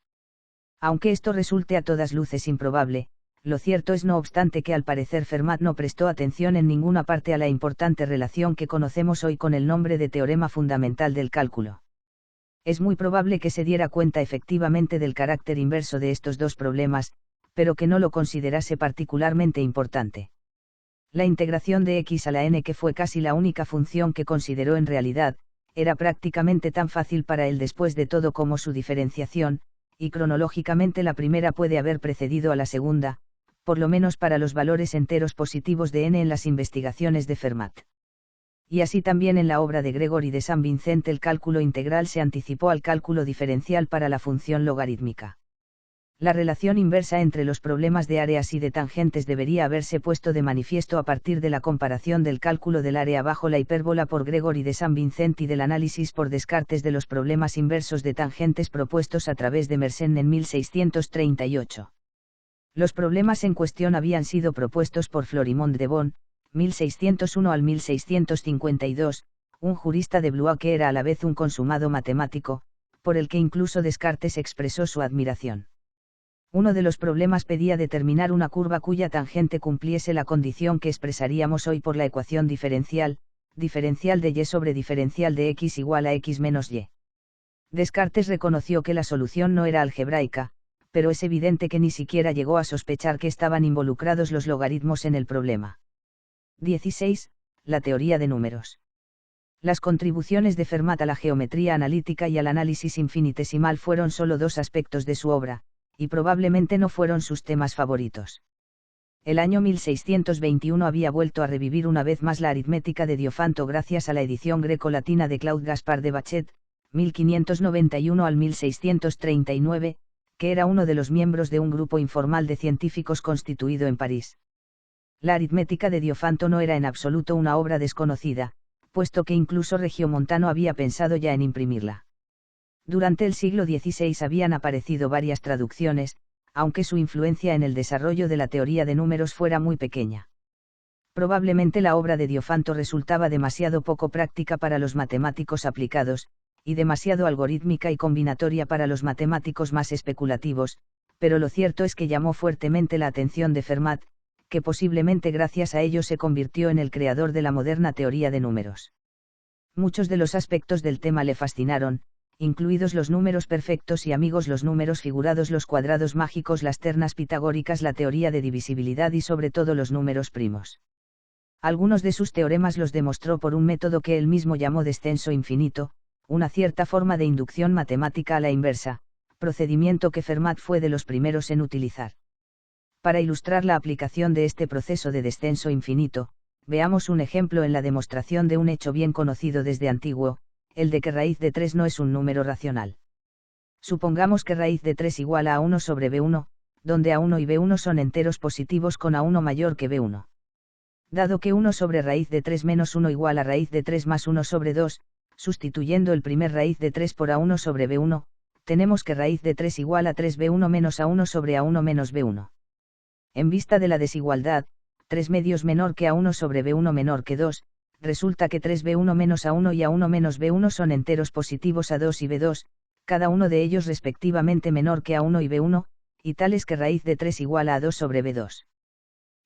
Aunque esto resulte a todas luces improbable, lo cierto es no obstante que al parecer Fermat no prestó atención en ninguna parte a la importante relación que conocemos hoy con el nombre de teorema fundamental del cálculo. Es muy probable que se diera cuenta efectivamente del carácter inverso de estos dos problemas, pero que no lo considerase particularmente importante. La integración de x a la n, que fue casi la única función que consideró en realidad, era prácticamente tan fácil para él después de todo como su diferenciación, y cronológicamente la primera puede haber precedido a la segunda, por lo menos para los valores enteros positivos de n en las investigaciones de Fermat. Y así también en la obra de Gregory de San Vincent el cálculo integral se anticipó al cálculo diferencial para la función logarítmica. La relación inversa entre los problemas de áreas y de tangentes debería haberse puesto de manifiesto a partir de la comparación del cálculo del área bajo la hipérbola por Gregory de San Vincent y del análisis por Descartes de los problemas inversos de tangentes propuestos a través de Mersenne en 1638. Los problemas en cuestión habían sido propuestos por Florimond de Bon, 1601 al 1652, un jurista de Blois que era a la vez un consumado matemático, por el que incluso Descartes expresó su admiración. Uno de los problemas pedía determinar una curva cuya tangente cumpliese la condición que expresaríamos hoy por la ecuación diferencial de y sobre diferencial de x igual a x menos y. Descartes reconoció que la solución no era algebraica, pero es evidente que ni siquiera llegó a sospechar que estaban involucrados los logaritmos en el problema. 16. La teoría de números. Las contribuciones de Fermat a la geometría analítica y al análisis infinitesimal fueron solo dos aspectos de su obra, y probablemente no fueron sus temas favoritos. El año 1621 había vuelto a revivir una vez más la aritmética de Diofanto gracias a la edición greco-latina de Claude Gaspard de Bachet, 1591 al 1639, que era uno de los miembros de un grupo informal de científicos constituido en París. La aritmética de Diofanto no era en absoluto una obra desconocida, puesto que incluso Regiomontano había pensado ya en imprimirla. Durante el siglo XVI habían aparecido varias traducciones, aunque su influencia en el desarrollo de la teoría de números fuera muy pequeña. Probablemente la obra de Diofanto resultaba demasiado poco práctica para los matemáticos aplicados, y demasiado algorítmica y combinatoria para los matemáticos más especulativos, pero lo cierto es que llamó fuertemente la atención de Fermat, que posiblemente gracias a ello se convirtió en el creador de la moderna teoría de números. Muchos de los aspectos del tema le fascinaron, incluidos los números perfectos y amigos, los números figurados, los cuadrados mágicos, las ternas pitagóricas, la teoría de divisibilidad y sobre todo los números primos. Algunos de sus teoremas los demostró por un método que él mismo llamó descenso infinito, una cierta forma de inducción matemática a la inversa, procedimiento que Fermat fue de los primeros en utilizar. Para ilustrar la aplicación de este proceso de descenso infinito, veamos un ejemplo en la demostración de un hecho bien conocido desde antiguo, el de que raíz de 3 no es un número racional. Supongamos que raíz de 3 igual a 1 sobre b1, donde a1 y b1 son enteros positivos con a1 mayor que b1. Dado que 1 sobre raíz de 3 menos 1 igual a raíz de 3 más 1 sobre 2, sustituyendo el primer raíz de 3 por A1 sobre B1, tenemos que raíz de 3 igual a 3B1 menos A1 sobre A1 menos B1. En vista de la desigualdad, 3 medios menor que A1 sobre B1 menor que 2, resulta que 3B1 menos A1 y A1 menos B1 son enteros positivos A2 y B2, cada uno de ellos respectivamente menor que A1 y B1, y tales que raíz de 3 igual a A2 sobre B2.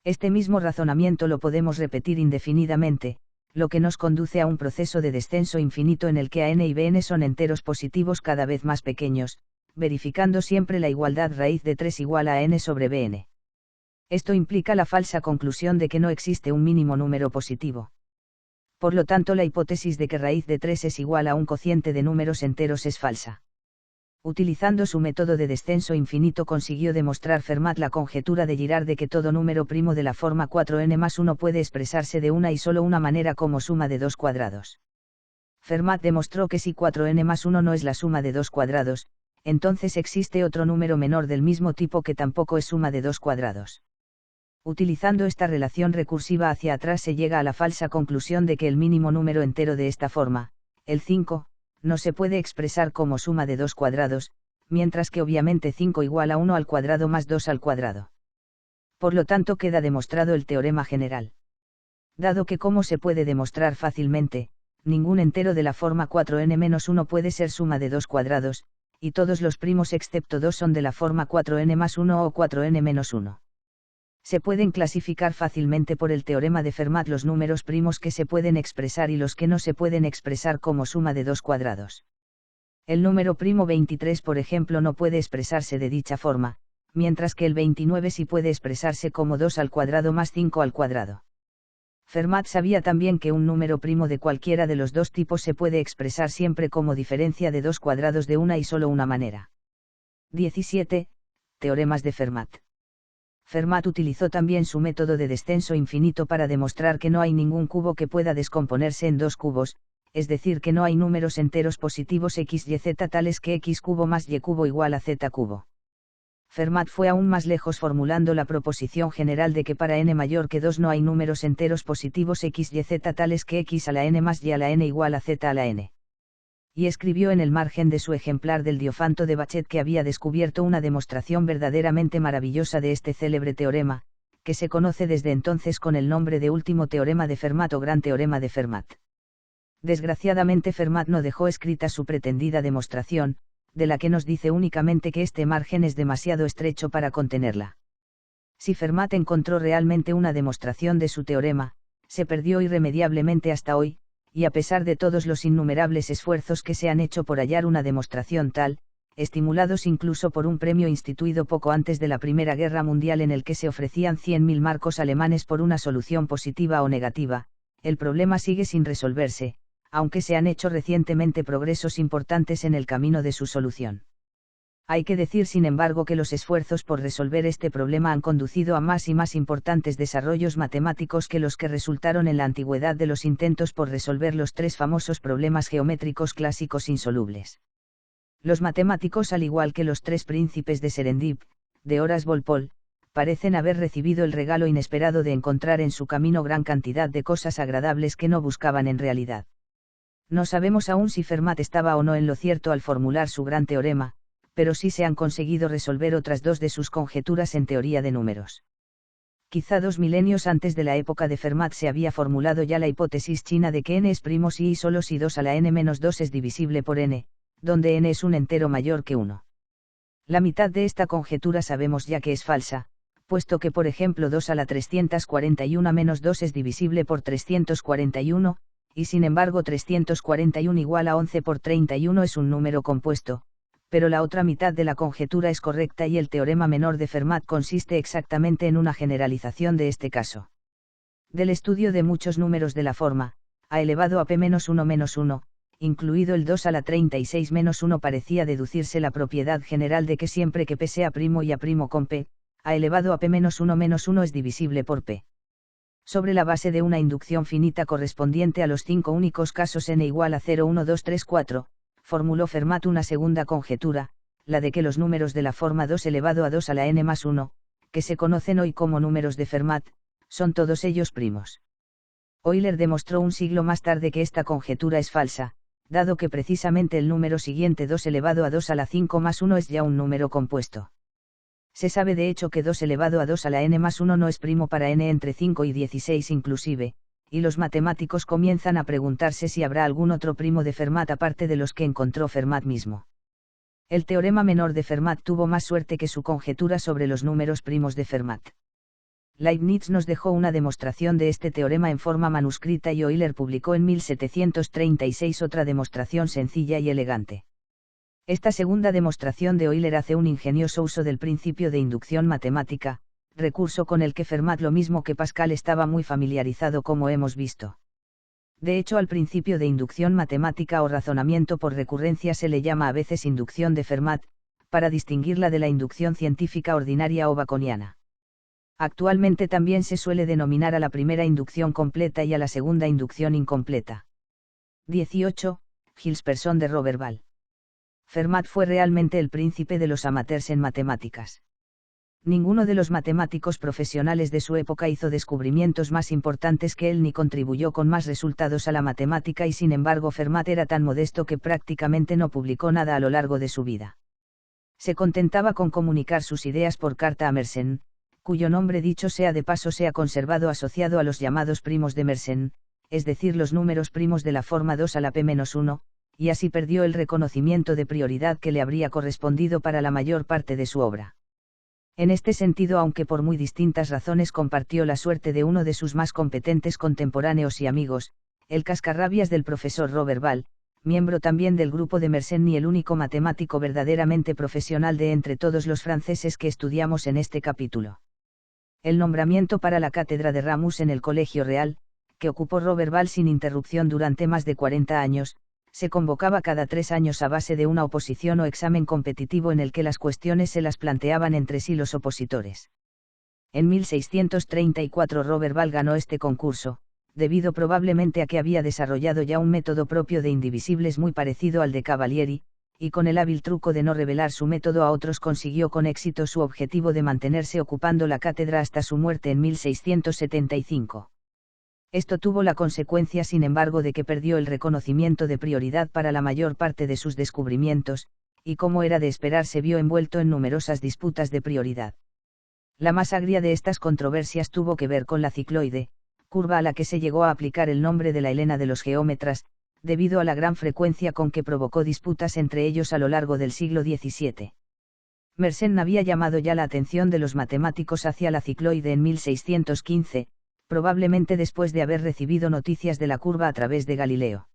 Este mismo razonamiento lo podemos repetir indefinidamente, lo que nos conduce a un proceso de descenso infinito en el que AN y BN son enteros positivos cada vez más pequeños, verificando siempre la igualdad raíz de 3 igual a N sobre BN. Esto implica la falsa conclusión de que no existe un mínimo número positivo. Por lo tanto, la hipótesis de que raíz de 3 es igual a un cociente de números enteros es falsa. Utilizando su método de descenso infinito consiguió demostrar Fermat la conjetura de Girard de que todo número primo de la forma 4n más 1 puede expresarse de una y solo una manera como suma de dos cuadrados. Fermat demostró que si 4n más 1 no es la suma de dos cuadrados, entonces existe otro número menor del mismo tipo que tampoco es suma de dos cuadrados. Utilizando esta relación recursiva hacia atrás se llega a la falsa conclusión de que el mínimo número entero de esta forma, el 5, no se puede expresar como suma de dos cuadrados, mientras que obviamente 5 igual a 1 al cuadrado más 2 al cuadrado. Por lo tanto queda demostrado el teorema general. Dado que, como se puede demostrar fácilmente, ningún entero de la forma 4n-1 puede ser suma de dos cuadrados, y todos los primos excepto 2 son de la forma 4n más 1 o 4n-1. Se pueden clasificar fácilmente por el teorema de Fermat los números primos que se pueden expresar y los que no se pueden expresar como suma de dos cuadrados. El número primo 23, por ejemplo, no puede expresarse de dicha forma, mientras que el 29 sí puede expresarse como 2 al cuadrado más 5 al cuadrado. Fermat sabía también que un número primo de cualquiera de los dos tipos se puede expresar siempre como diferencia de dos cuadrados de una y solo una manera. 17. Teoremas de Fermat. Fermat utilizó también su método de descenso infinito para demostrar que no hay ningún cubo que pueda descomponerse en dos cubos, es decir, que no hay números enteros positivos x y z tales que x cubo más y cubo igual a z cubo. Fermat fue aún más lejos formulando la proposición general de que para n mayor que 2 no hay números enteros positivos x y z tales que x a la n más y a la n igual a z a la n. Y escribió en el margen de su ejemplar del Diofanto de Bachet que había descubierto una demostración verdaderamente maravillosa de este célebre teorema, que se conoce desde entonces con el nombre de último teorema de Fermat o gran teorema de Fermat. Desgraciadamente Fermat no dejó escrita su pretendida demostración, de la que nos dice únicamente que este margen es demasiado estrecho para contenerla. Si Fermat encontró realmente una demostración de su teorema, se perdió irremediablemente hasta hoy, y a pesar de todos los innumerables esfuerzos que se han hecho por hallar una demostración tal, estimulados incluso por un premio instituido poco antes de la Primera Guerra Mundial en el que se ofrecían 100.000 marcos alemanes por una solución positiva o negativa, el problema sigue sin resolverse, aunque se han hecho recientemente progresos importantes en el camino de su solución. Hay que decir sin embargo que los esfuerzos por resolver este problema han conducido a más y más importantes desarrollos matemáticos que los que resultaron en la antigüedad de los intentos por resolver los tres famosos problemas geométricos clásicos insolubles. Los matemáticos, al igual que los tres príncipes de Serendip, de Horace Walpole, parecen haber recibido el regalo inesperado de encontrar en su camino gran cantidad de cosas agradables que no buscaban en realidad. No sabemos aún si Fermat estaba o no en lo cierto al formular su gran teorema, pero sí se han conseguido resolver otras dos de sus conjeturas en teoría de números. Quizá 2 milenios antes de la época de Fermat se había formulado ya la hipótesis china de que n es primo si y solo si 2 a la n-2 es divisible por n, donde n es un entero mayor que 1. La mitad de esta conjetura sabemos ya que es falsa, puesto que por ejemplo 2 a la 341 menos 2 es divisible por 341, y sin embargo 341 igual a 11 por 31 es un número compuesto, pero la otra mitad de la conjetura es correcta y el teorema menor de Fermat consiste exactamente en una generalización de este caso. Del estudio de muchos números de la forma, a elevado a p-1-1, incluido el 2 a la 36-1 parecía deducirse la propiedad general de que siempre que p sea primo y a' con p, a elevado a p-1-1 es divisible por p. Sobre la base de una inducción finita correspondiente a los 5 únicos casos n igual a 0, 1, 2, 3, 4, formuló Fermat una segunda conjetura, la de que los números de la forma 2 elevado a 2 a la n más 1, que se conocen hoy como números de Fermat, son todos ellos primos. Euler demostró un siglo más tarde que esta conjetura es falsa, dado que precisamente el número siguiente 2 elevado a 2 a la 5 más 1 es ya un número compuesto. Se sabe de hecho que 2 elevado a 2 a la n más 1 no es primo para n entre 5 y 16 inclusive, y los matemáticos comienzan a preguntarse si habrá algún otro primo de Fermat aparte de los que encontró Fermat mismo. El teorema menor de Fermat tuvo más suerte que su conjetura sobre los números primos de Fermat. Leibniz nos dejó una demostración de este teorema en forma manuscrita y Euler publicó en 1736 otra demostración sencilla y elegante. Esta segunda demostración de Euler hace un ingenioso uso del principio de inducción matemática, recurso con el que Fermat, lo mismo que Pascal, estaba muy familiarizado, como hemos visto. De hecho, al principio de inducción matemática o razonamiento por recurrencia se le llama a veces inducción de Fermat, para distinguirla de la inducción científica ordinaria o baconiana. Actualmente también se suele denominar a la primera inducción completa y a la segunda inducción incompleta. 18. Gilles-Persson de Roberval. Fermat fue realmente el príncipe de los amateurs en matemáticas. Ninguno de los matemáticos profesionales de su época hizo descubrimientos más importantes que él ni contribuyó con más resultados a la matemática, y sin embargo Fermat era tan modesto que prácticamente no publicó nada a lo largo de su vida. Se contentaba con comunicar sus ideas por carta a Mersenne, cuyo nombre, dicho sea de paso, se ha conservado asociado a los llamados primos de Mersenne, es decir, los números primos de la forma 2 a la p-1, y así perdió el reconocimiento de prioridad que le habría correspondido para la mayor parte de su obra. En este sentido, aunque por muy distintas razones compartió la suerte de uno de sus más competentes contemporáneos y amigos, el cascarrabias del profesor Roberval, miembro también del grupo de Mersenne y el único matemático verdaderamente profesional de entre todos los franceses que estudiamos en este capítulo. El nombramiento para la cátedra de Ramus en el Colegio Real, que ocupó Roberval sin interrupción durante más de 40 años, se convocaba cada 3 años a base de una oposición o examen competitivo en el que las cuestiones se las planteaban entre sí los opositores. En 1634 Roberval ganó este concurso, debido probablemente a que había desarrollado ya un método propio de indivisibles muy parecido al de Cavalieri, y con el hábil truco de no revelar su método a otros consiguió con éxito su objetivo de mantenerse ocupando la cátedra hasta su muerte en 1675. Esto tuvo la consecuencia, sin embargo, de que perdió el reconocimiento de prioridad para la mayor parte de sus descubrimientos, y como era de esperar se vio envuelto en numerosas disputas de prioridad. La más agria de estas controversias tuvo que ver con la cicloide, curva a la que se llegó a aplicar el nombre de la Helena de los geómetras, debido a la gran frecuencia con que provocó disputas entre ellos a lo largo del siglo XVII. Mersenne había llamado ya la atención de los matemáticos hacia la cicloide en 1615, probablemente después de haber recibido noticias de la curva a través de Galileo.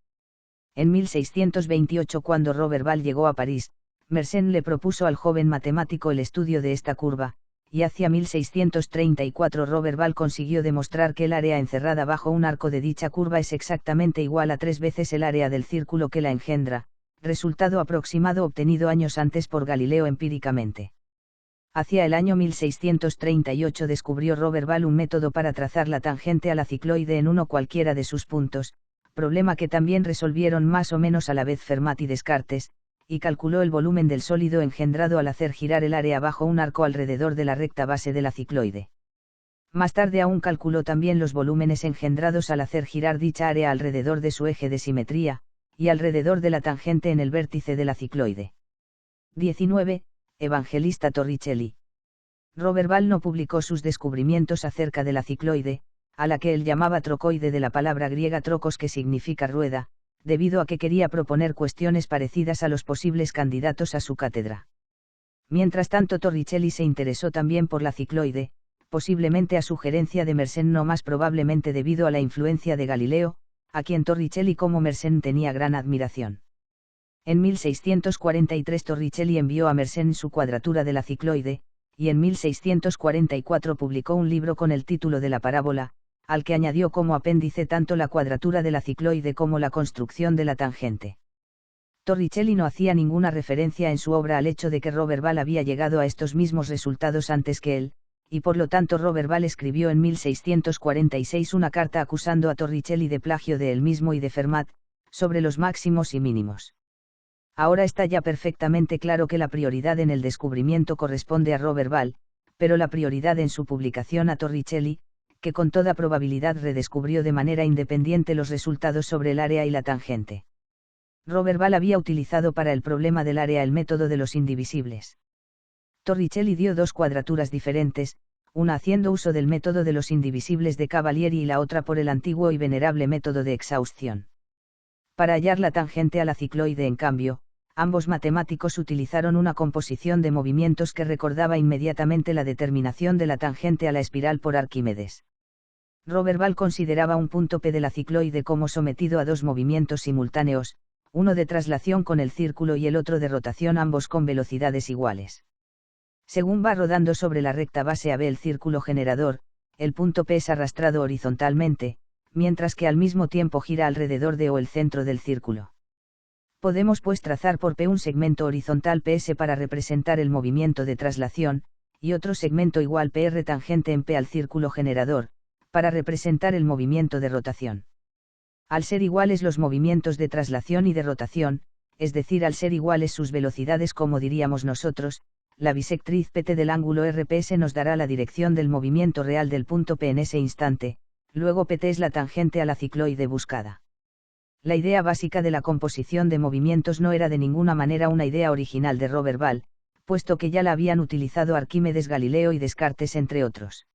En 1628, cuando Roberval llegó a París, Mersenne le propuso al joven matemático el estudio de esta curva, y hacia 1634 Roberval consiguió demostrar que el área encerrada bajo un arco de dicha curva es exactamente igual a 3 veces el área del círculo que la engendra, resultado aproximado obtenido años antes por Galileo empíricamente. Hacia el año 1638 descubrió Roberval un método para trazar la tangente a la cicloide en uno cualquiera de sus puntos, problema que también resolvieron más o menos a la vez Fermat y Descartes, y calculó el volumen del sólido engendrado al hacer girar el área bajo un arco alrededor de la recta base de la cicloide. Más tarde aún calculó también los volúmenes engendrados al hacer girar dicha área alrededor de su eje de simetría, y alrededor de la tangente en el vértice de la cicloide. 19. Evangelista Torricelli. Roberval no publicó sus descubrimientos acerca de la cicloide, a la que él llamaba trocoide de la palabra griega trocos, que significa rueda, debido a que quería proponer cuestiones parecidas a los posibles candidatos a su cátedra. Mientras tanto, Torricelli se interesó también por la cicloide, posiblemente a sugerencia de Mersenne, no más probablemente debido a la influencia de Galileo, a quien Torricelli como Mersenne tenía gran admiración. En 1643 Torricelli envió a Mersenne su cuadratura de la cicloide, y en 1644 publicó un libro con el título de la parábola, al que añadió como apéndice tanto la cuadratura de la cicloide como la construcción de la tangente. Torricelli no hacía ninguna referencia en su obra al hecho de que Roberval había llegado a estos mismos resultados antes que él, y por lo tanto Roberval escribió en 1646 una carta acusando a Torricelli de plagio de él mismo y de Fermat, sobre los máximos y mínimos. Ahora está ya perfectamente claro que la prioridad en el descubrimiento corresponde a Roberval, pero la prioridad en su publicación a Torricelli, que con toda probabilidad redescubrió de manera independiente los resultados sobre el área y la tangente. Robert Ball había utilizado para el problema del área el método de los indivisibles. Torricelli dio dos cuadraturas diferentes, una haciendo uso del método de los indivisibles de Cavalieri y la otra por el antiguo y venerable método de exhaustión. Para hallar la tangente a la cicloide, en cambio, ambos matemáticos utilizaron una composición de movimientos que recordaba inmediatamente la determinación de la tangente a la espiral por Arquímedes. Robert Ball consideraba un punto P de la cicloide como sometido a dos movimientos simultáneos, uno de traslación con el círculo y el otro de rotación, ambos con velocidades iguales. Según va rodando sobre la recta base AB el círculo generador, el punto P es arrastrado horizontalmente, mientras que al mismo tiempo gira alrededor de o el centro del círculo. Podemos pues trazar por P un segmento horizontal PS para representar el movimiento de traslación, y otro segmento igual PR tangente en P al círculo generador, para representar el movimiento de rotación. Al ser iguales los movimientos de traslación y de rotación, es decir, al ser iguales sus velocidades, como diríamos nosotros, la bisectriz PT del ángulo RPS nos dará la dirección del movimiento real del punto P en ese instante, luego PT es la tangente a la cicloide buscada. La idea básica de la composición de movimientos no era de ninguna manera una idea original de Robert Ball, puesto que ya la habían utilizado Arquímedes, Galileo y Descartes, entre otros.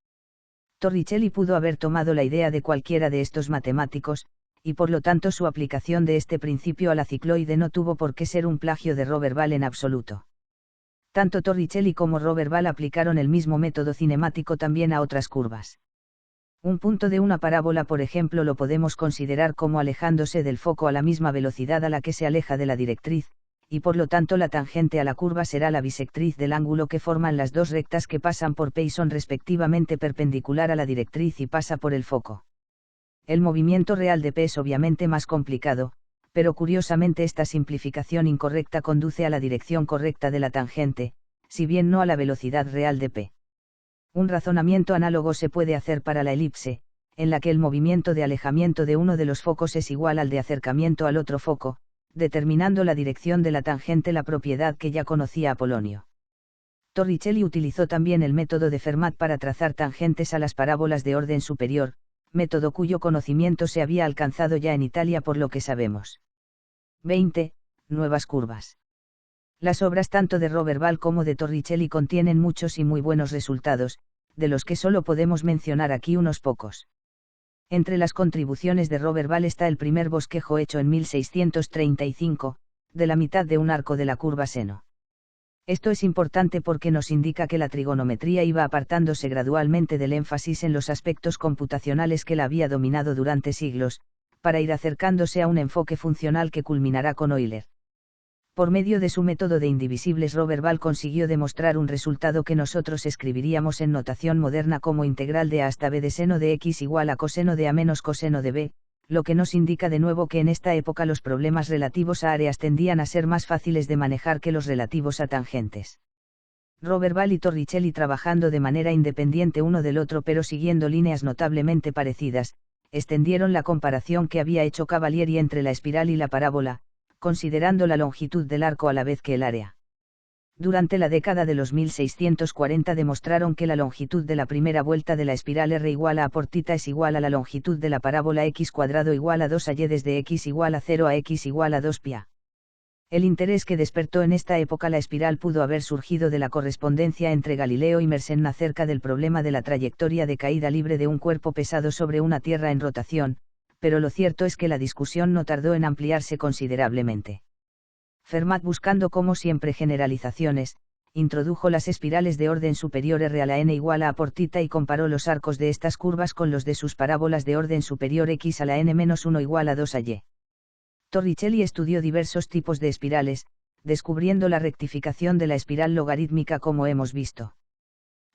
Torricelli pudo haber tomado la idea de cualquiera de estos matemáticos, y por lo tanto su aplicación de este principio a la cicloide no tuvo por qué ser un plagio de Robert Ball en absoluto. Tanto Torricelli como Robert Ball aplicaron el mismo método cinemático también a otras curvas. Un punto de una parábola, por ejemplo, lo podemos considerar como alejándose del foco a la misma velocidad a la que se aleja de la directriz, y por lo tanto la tangente a la curva será la bisectriz del ángulo que forman las dos rectas que pasan por P y son respectivamente perpendicular a la directriz y pasa por el foco. El movimiento real de P es obviamente más complicado, pero curiosamente esta simplificación incorrecta conduce a la dirección correcta de la tangente, si bien no a la velocidad real de P. Un razonamiento análogo se puede hacer para la elipse, en la que el movimiento de alejamiento de uno de los focos es igual al de acercamiento al otro foco, determinando la dirección de la tangente, la propiedad que ya conocía Apolonio. Torricelli utilizó también el método de Fermat para trazar tangentes a las parábolas de orden superior, método cuyo conocimiento se había alcanzado ya en Italia por lo que sabemos. 20. Nuevas curvas. Las obras tanto de Robert Ball como de Torricelli contienen muchos y muy buenos resultados, de los que solo podemos mencionar aquí unos pocos. Entre las contribuciones de Robert Ball está el primer bosquejo hecho en 1635, de la mitad de un arco de la curva seno. Esto es importante porque nos indica que la trigonometría iba apartándose gradualmente del énfasis en los aspectos computacionales que la había dominado durante siglos, para ir acercándose a un enfoque funcional que culminará con Euler. Por medio de su método de indivisibles, Robert Ball consiguió demostrar un resultado que nosotros escribiríamos en notación moderna como integral de A hasta B de seno de x igual a coseno de A menos coseno de B, lo que nos indica de nuevo que en esta época los problemas relativos a áreas tendían a ser más fáciles de manejar que los relativos a tangentes. Robert Ball y Torricelli, trabajando de manera independiente uno del otro pero siguiendo líneas notablemente parecidas, extendieron la comparación que había hecho Cavalieri entre la espiral y la parábola, considerando la longitud del arco a la vez que el área. Durante la década de los 1640 demostraron que la longitud de la primera vuelta de la espiral R igual a por θ es igual a la longitud de la parábola x cuadrado igual a 2 a y desde x igual a 0 a x igual a 2 pi a. El interés que despertó en esta época la espiral pudo haber surgido de la correspondencia entre Galileo y Mersenne acerca del problema de la trayectoria de caída libre de un cuerpo pesado sobre una Tierra en rotación, pero lo cierto es que la discusión no tardó en ampliarse considerablemente. Fermat, buscando como siempre generalizaciones, introdujo las espirales de orden superior R a la n igual a por θ y comparó los arcos de estas curvas con los de sus parábolas de orden superior x a la n menos 1 igual a 2 a y. Torricelli estudió diversos tipos de espirales, descubriendo la rectificación de la espiral logarítmica como hemos visto.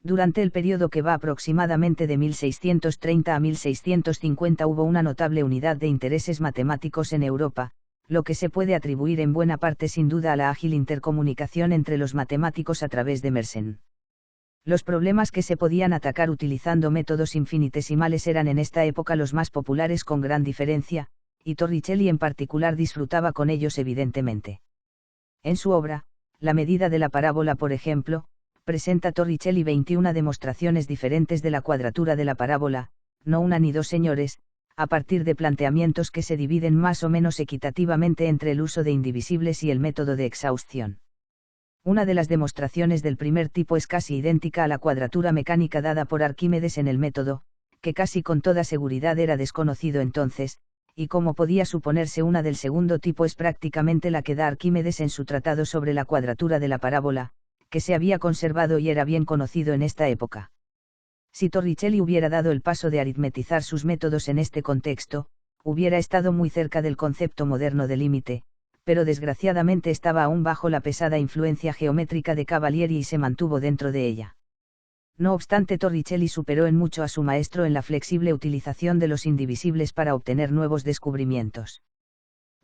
Durante el periodo que va aproximadamente de 1630 a 1650 hubo una notable unidad de intereses matemáticos en Europa, lo que se puede atribuir en buena parte sin duda a la ágil intercomunicación entre los matemáticos a través de Mersenne. Los problemas que se podían atacar utilizando métodos infinitesimales eran en esta época los más populares con gran diferencia, y Torricelli en particular disfrutaba con ellos evidentemente. En su obra, La medida de la parábola, por ejemplo, presenta Torricelli 21 demostraciones diferentes de la cuadratura de la parábola, no una ni dos señores, a partir de planteamientos que se dividen más o menos equitativamente entre el uso de indivisibles y el método de exhausción. Una de las demostraciones del primer tipo es casi idéntica a la cuadratura mecánica dada por Arquímedes en el método, que casi con toda seguridad era desconocido entonces, y como podía suponerse una del segundo tipo es prácticamente la que da Arquímedes en su tratado sobre la cuadratura de la parábola, que se había conservado y era bien conocido en esta época. Si Torricelli hubiera dado el paso de aritmetizar sus métodos en este contexto, hubiera estado muy cerca del concepto moderno de límite, pero desgraciadamente estaba aún bajo la pesada influencia geométrica de Cavalieri y se mantuvo dentro de ella. No obstante, Torricelli superó en mucho a su maestro en la flexible utilización de los indivisibles para obtener nuevos descubrimientos.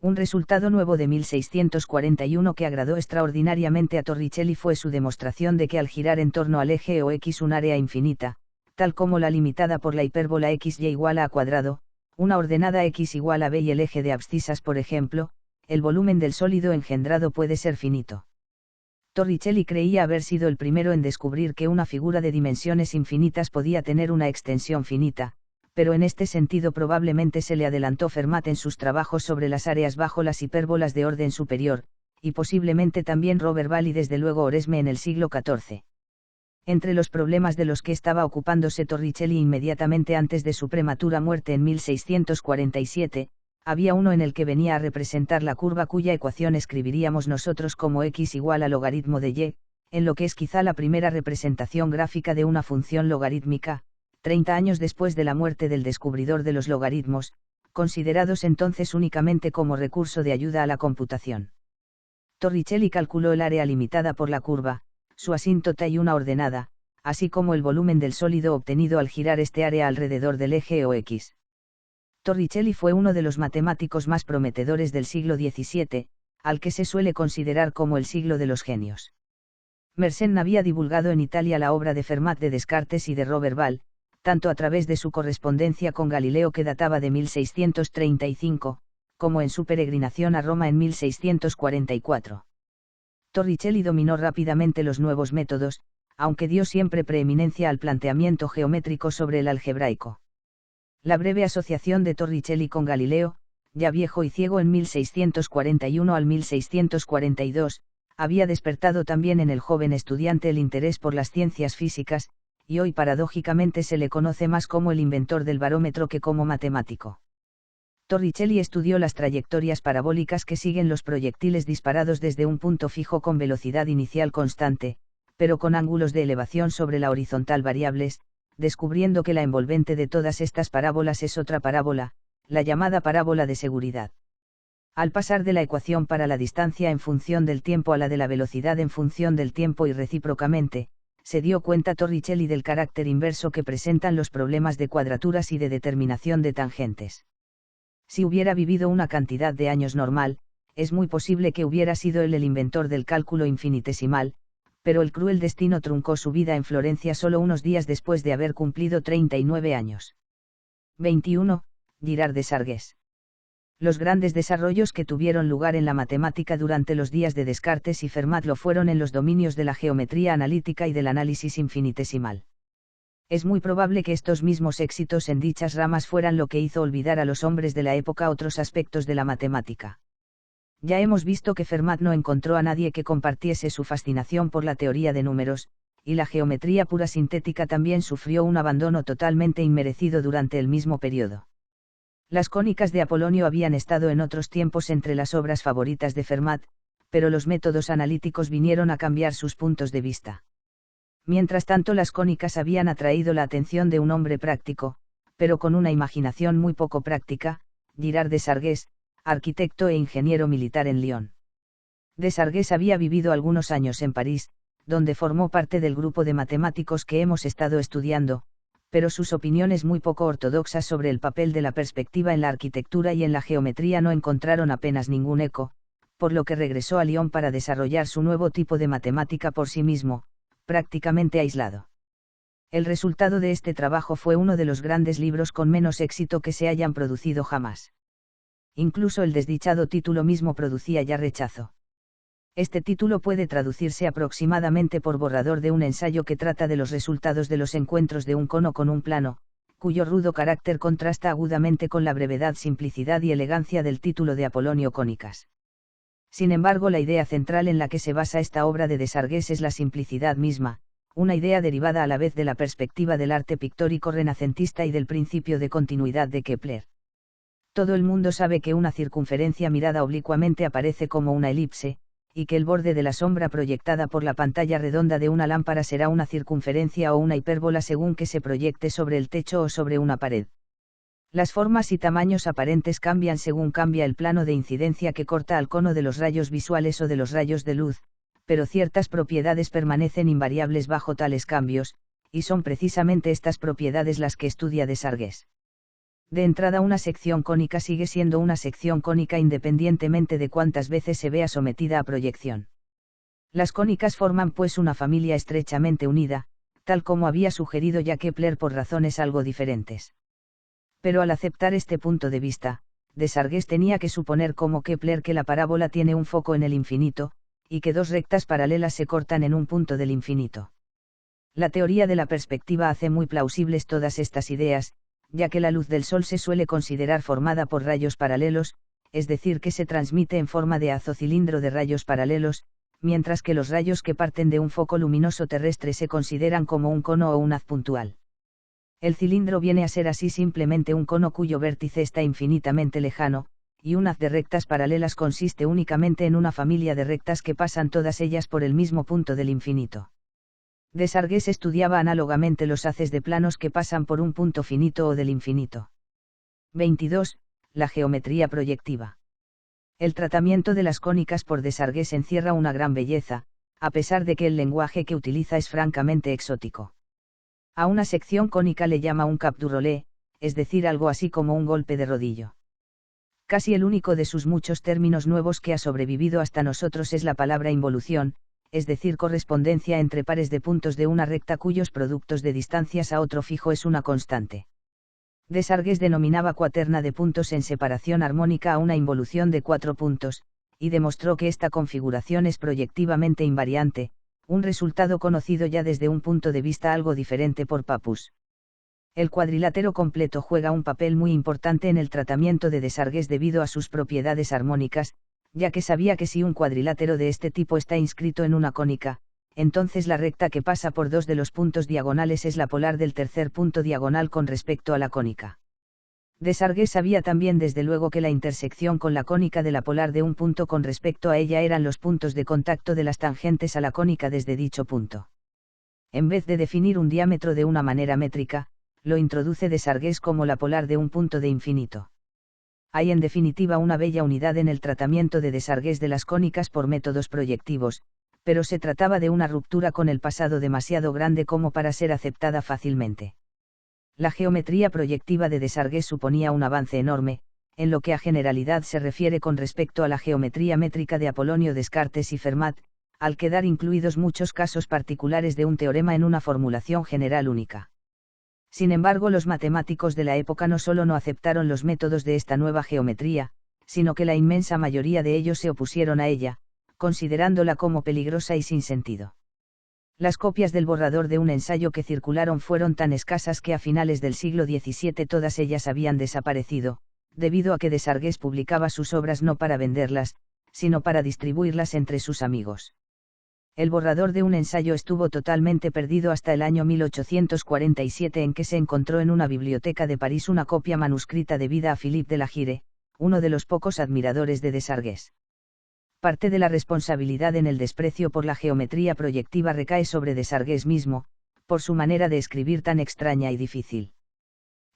Un resultado nuevo de 1641 que agradó extraordinariamente a Torricelli fue su demostración de que al girar en torno al eje o x un área infinita, tal como la limitada por la hipérbola xy igual a cuadrado, una ordenada x igual a b y el eje de abscisas por ejemplo, el volumen del sólido engendrado puede ser finito. Torricelli creía haber sido el primero en descubrir que una figura de dimensiones infinitas podía tener una extensión finita, pero en este sentido probablemente se le adelantó Fermat en sus trabajos sobre las áreas bajo las hipérbolas de orden superior, y posiblemente también Roberval y desde luego Oresme en el siglo XIV. Entre los problemas de los que estaba ocupándose Torricelli inmediatamente antes de su prematura muerte en 1647, había uno en el que venía a representar la curva cuya ecuación escribiríamos nosotros como x igual a logaritmo de y, en lo que es quizá la primera representación gráfica de una función logarítmica, 30 años después de la muerte del descubridor de los logaritmos, considerados entonces únicamente como recurso de ayuda a la computación. Torricelli calculó el área limitada por la curva, su asíntota y una ordenada, así como el volumen del sólido obtenido al girar este área alrededor del eje o x. Torricelli fue uno de los matemáticos más prometedores del siglo XVII, al que se suele considerar como el siglo de los genios. Mersenne había divulgado en Italia la obra de Fermat de Descartes y de Roberval, tanto a través de su correspondencia con Galileo que databa de 1635, como en su peregrinación a Roma en 1644. Torricelli dominó rápidamente los nuevos métodos, aunque dio siempre preeminencia al planteamiento geométrico sobre el algebraico. La breve asociación de Torricelli con Galileo, ya viejo y ciego en 1641 al 1642, había despertado también en el joven estudiante el interés por las ciencias físicas, y hoy paradójicamente se le conoce más como el inventor del barómetro que como matemático. Torricelli estudió las trayectorias parabólicas que siguen los proyectiles disparados desde un punto fijo con velocidad inicial constante, pero con ángulos de elevación sobre la horizontal variables, descubriendo que la envolvente de todas estas parábolas es otra parábola, la llamada parábola de seguridad. Al pasar de la ecuación para la distancia en función del tiempo a la de la velocidad en función del tiempo y recíprocamente, se dio cuenta Torricelli del carácter inverso que presentan los problemas de cuadraturas y de determinación de tangentes. Si hubiera vivido una cantidad de años normal, es muy posible que hubiera sido él el inventor del cálculo infinitesimal, pero el cruel destino truncó su vida en Florencia solo unos días después de haber cumplido 39 años. 21. Girard de Sargues. Los grandes desarrollos que tuvieron lugar en la matemática durante los días de Descartes y Fermat lo fueron en los dominios de la geometría analítica y del análisis infinitesimal. Es muy probable que estos mismos éxitos en dichas ramas fueran lo que hizo olvidar a los hombres de la época otros aspectos de la matemática. Ya hemos visto que Fermat no encontró a nadie que compartiese su fascinación por la teoría de números, y la geometría pura sintética también sufrió un abandono totalmente inmerecido durante el mismo periodo. Las cónicas de Apolonio habían estado en otros tiempos entre las obras favoritas de Fermat, pero los métodos analíticos vinieron a cambiar sus puntos de vista. Mientras tanto, las cónicas habían atraído la atención de un hombre práctico, pero con una imaginación muy poco práctica, Girard de Sargues, arquitecto e ingeniero militar en Lyon. De Sargues había vivido algunos años en París, donde formó parte del grupo de matemáticos que hemos estado estudiando, pero sus opiniones muy poco ortodoxas sobre el papel de la perspectiva en la arquitectura y en la geometría no encontraron apenas ningún eco, por lo que regresó a Lyon para desarrollar su nuevo tipo de matemática por sí mismo, prácticamente aislado. El resultado de este trabajo fue uno de los grandes libros con menos éxito que se hayan producido jamás. Incluso el desdichado título mismo producía ya rechazo. Este título puede traducirse aproximadamente por borrador de un ensayo que trata de los resultados de los encuentros de un cono con un plano, cuyo rudo carácter contrasta agudamente con la brevedad, simplicidad y elegancia del título de Apolonio Cónicas. Sin embargo, la idea central en la que se basa esta obra de Desargues es la simplicidad misma, una idea derivada a la vez de la perspectiva del arte pictórico renacentista y del principio de continuidad de Kepler. Todo el mundo sabe que una circunferencia mirada oblicuamente aparece como una elipse, y que el borde de la sombra proyectada por la pantalla redonda de una lámpara será una circunferencia o una hipérbola según que se proyecte sobre el techo o sobre una pared. Las formas y tamaños aparentes cambian según cambia el plano de incidencia que corta al cono de los rayos visuales o de los rayos de luz, pero ciertas propiedades permanecen invariables bajo tales cambios, y son precisamente estas propiedades las que estudia Desargues. De entrada, una sección cónica sigue siendo una sección cónica independientemente de cuántas veces se vea sometida a proyección. Las cónicas forman pues una familia estrechamente unida, tal como había sugerido ya Kepler por razones algo diferentes. Pero al aceptar este punto de vista, Desargues tenía que suponer como Kepler que la parábola tiene un foco en el infinito, y que dos rectas paralelas se cortan en un punto del infinito. La teoría de la perspectiva hace muy plausibles todas estas ideas, ya que la luz del Sol se suele considerar formada por rayos paralelos, es decir, que se transmite en forma de haz o cilindro de rayos paralelos, mientras que los rayos que parten de un foco luminoso terrestre se consideran como un cono o un haz puntual. El cilindro viene a ser así simplemente un cono cuyo vértice está infinitamente lejano, y un haz de rectas paralelas consiste únicamente en una familia de rectas que pasan todas ellas por el mismo punto del infinito. Desargues estudiaba análogamente los haces de planos que pasan por un punto finito o del infinito. 22. La geometría proyectiva. El tratamiento de las cónicas por Desargues encierra una gran belleza, a pesar de que el lenguaje que utiliza es francamente exótico. A una sección cónica le llama un cap du rollet, es decir, algo así como un golpe de rodillo. Casi el único de sus muchos términos nuevos que ha sobrevivido hasta nosotros es la palabra involución, es decir, correspondencia entre pares de puntos de una recta cuyos productos de distancias a otro fijo es una constante. Desargues denominaba cuaterna de puntos en separación armónica a una involución de 4 puntos, y demostró que esta configuración es proyectivamente invariante, un resultado conocido ya desde un punto de vista algo diferente por Pappus. El cuadrilátero completo juega un papel muy importante en el tratamiento de Desargues debido a sus propiedades armónicas, ya que sabía que si un cuadrilátero de este tipo está inscrito en una cónica, entonces la recta que pasa por dos de los puntos diagonales es la polar del tercer punto diagonal con respecto a la cónica. Desargues sabía también desde luego que la intersección con la cónica de la polar de un punto con respecto a ella eran los puntos de contacto de las tangentes a la cónica desde dicho punto. En vez de definir un diámetro de una manera métrica, lo introduce Desargues como la polar de un punto de infinito. Hay en definitiva una bella unidad en el tratamiento de Desargues de las cónicas por métodos proyectivos, pero se trataba de una ruptura con el pasado demasiado grande como para ser aceptada fácilmente. La geometría proyectiva de Desargues suponía un avance enorme, en lo que a generalidad se refiere con respecto a la geometría métrica de Apolonio, Descartes y Fermat, al quedar incluidos muchos casos particulares de un teorema en una formulación general única. Sin embargo, los matemáticos de la época no solo no aceptaron los métodos de esta nueva geometría, sino que la inmensa mayoría de ellos se opusieron a ella, considerándola como peligrosa y sin sentido. Las copias del borrador de un ensayo que circularon fueron tan escasas que a finales del siglo XVII todas ellas habían desaparecido, debido a que Desargues publicaba sus obras no para venderlas, sino para distribuirlas entre sus amigos. El borrador de un ensayo estuvo totalmente perdido hasta el año 1847 en que se encontró en una biblioteca de París una copia manuscrita debida a Philippe de la Gire, uno de los pocos admiradores de Desargues. Parte de la responsabilidad en el desprecio por la geometría proyectiva recae sobre Desargues mismo, por su manera de escribir tan extraña y difícil.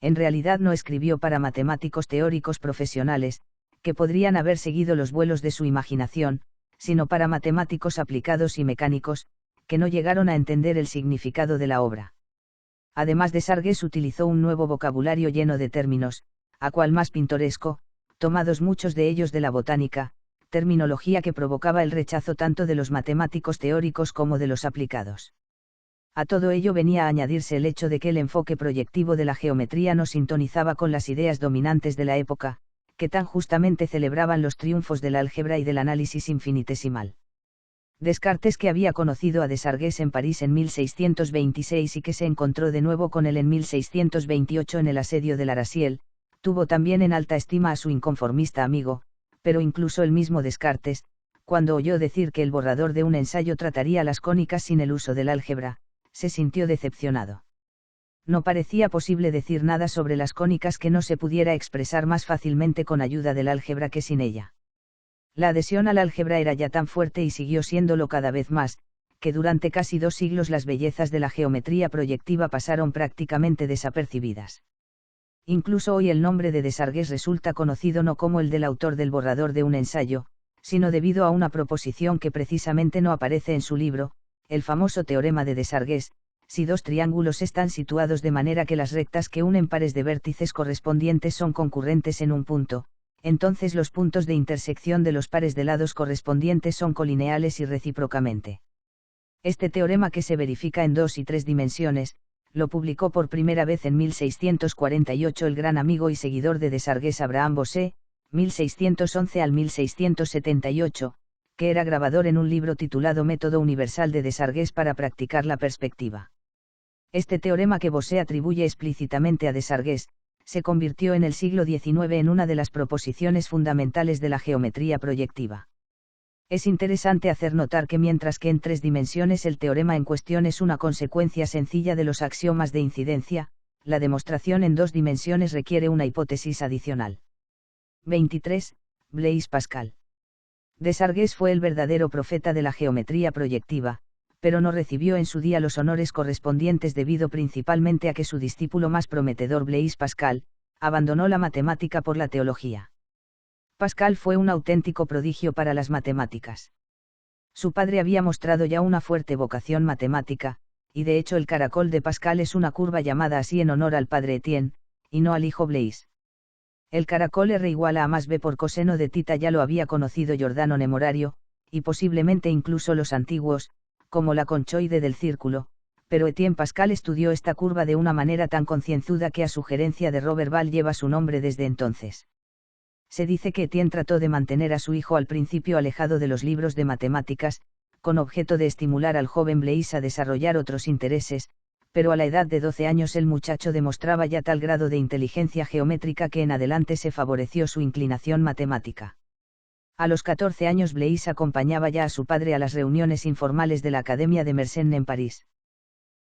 En realidad no escribió para matemáticos teóricos profesionales, que podrían haber seguido los vuelos de su imaginación, sino para matemáticos aplicados y mecánicos, que no llegaron a entender el significado de la obra. Además, Desargues utilizó un nuevo vocabulario lleno de términos, a cual más pintoresco, tomados muchos de ellos de la botánica, terminología que provocaba el rechazo tanto de los matemáticos teóricos como de los aplicados. A todo ello venía a añadirse el hecho de que el enfoque proyectivo de la geometría no sintonizaba con las ideas dominantes de la época, que tan justamente celebraban los triunfos del álgebra y del análisis infinitesimal. Descartes, que había conocido a Desargues en París en 1626 y que se encontró de nuevo con él en 1628 en el asedio de Larasiel, tuvo también en alta estima a su inconformista amigo, pero incluso el mismo Descartes, cuando oyó decir que el borrador de un ensayo trataría las cónicas sin el uso del álgebra, se sintió decepcionado. No parecía posible decir nada sobre las cónicas que no se pudiera expresar más fácilmente con ayuda del álgebra que sin ella. La adhesión al álgebra era ya tan fuerte y siguió siéndolo cada vez más, que durante casi 2 siglos las bellezas de la geometría proyectiva pasaron prácticamente desapercibidas. Incluso hoy el nombre de Desargues resulta conocido no como el del autor del borrador de un ensayo, sino debido a una proposición que precisamente no aparece en su libro, el famoso teorema de Desargues: si dos triángulos están situados de manera que las rectas que unen pares de vértices correspondientes son concurrentes en un punto, entonces los puntos de intersección de los pares de lados correspondientes son colineales y recíprocamente. Este teorema, que se verifica en 2 y 3 dimensiones, lo publicó por primera vez en 1648 el gran amigo y seguidor de Desargues Abraham Bosé, 1611 al 1678, que era grabador en un libro titulado Método Universal de Desargues para practicar la perspectiva. Este teorema, que Bosé atribuye explícitamente a Desargues, se convirtió en el siglo XIX en una de las proposiciones fundamentales de la geometría proyectiva. Es interesante hacer notar que mientras que en 3 dimensiones el teorema en cuestión es una consecuencia sencilla de los axiomas de incidencia, la demostración en 2 dimensiones requiere una hipótesis adicional. 23. Blaise Pascal. Desargues fue el verdadero profeta de la geometría proyectiva, pero no recibió en su día los honores correspondientes debido principalmente a que su discípulo más prometedor, Blaise Pascal, abandonó la matemática por la teología. Pascal fue un auténtico prodigio para las matemáticas. Su padre había mostrado ya una fuerte vocación matemática, y de hecho el caracol de Pascal es una curva llamada así en honor al padre Etienne, y no al hijo Blaise. El caracol R igual a más B por coseno de tita ya lo había conocido Giordano Nemorario, y posiblemente incluso los antiguos, como la conchoide del círculo, pero Etienne Pascal estudió esta curva de una manera tan concienzuda que a sugerencia de Robert Ball lleva su nombre desde entonces. Se dice que Etienne trató de mantener a su hijo al principio alejado de los libros de matemáticas, con objeto de estimular al joven Blaise a desarrollar otros intereses, pero a la edad de 12 años el muchacho demostraba ya tal grado de inteligencia geométrica que en adelante se favoreció su inclinación matemática. A los 14 años Blaise acompañaba ya a su padre a las reuniones informales de la Academia de Mersenne en París.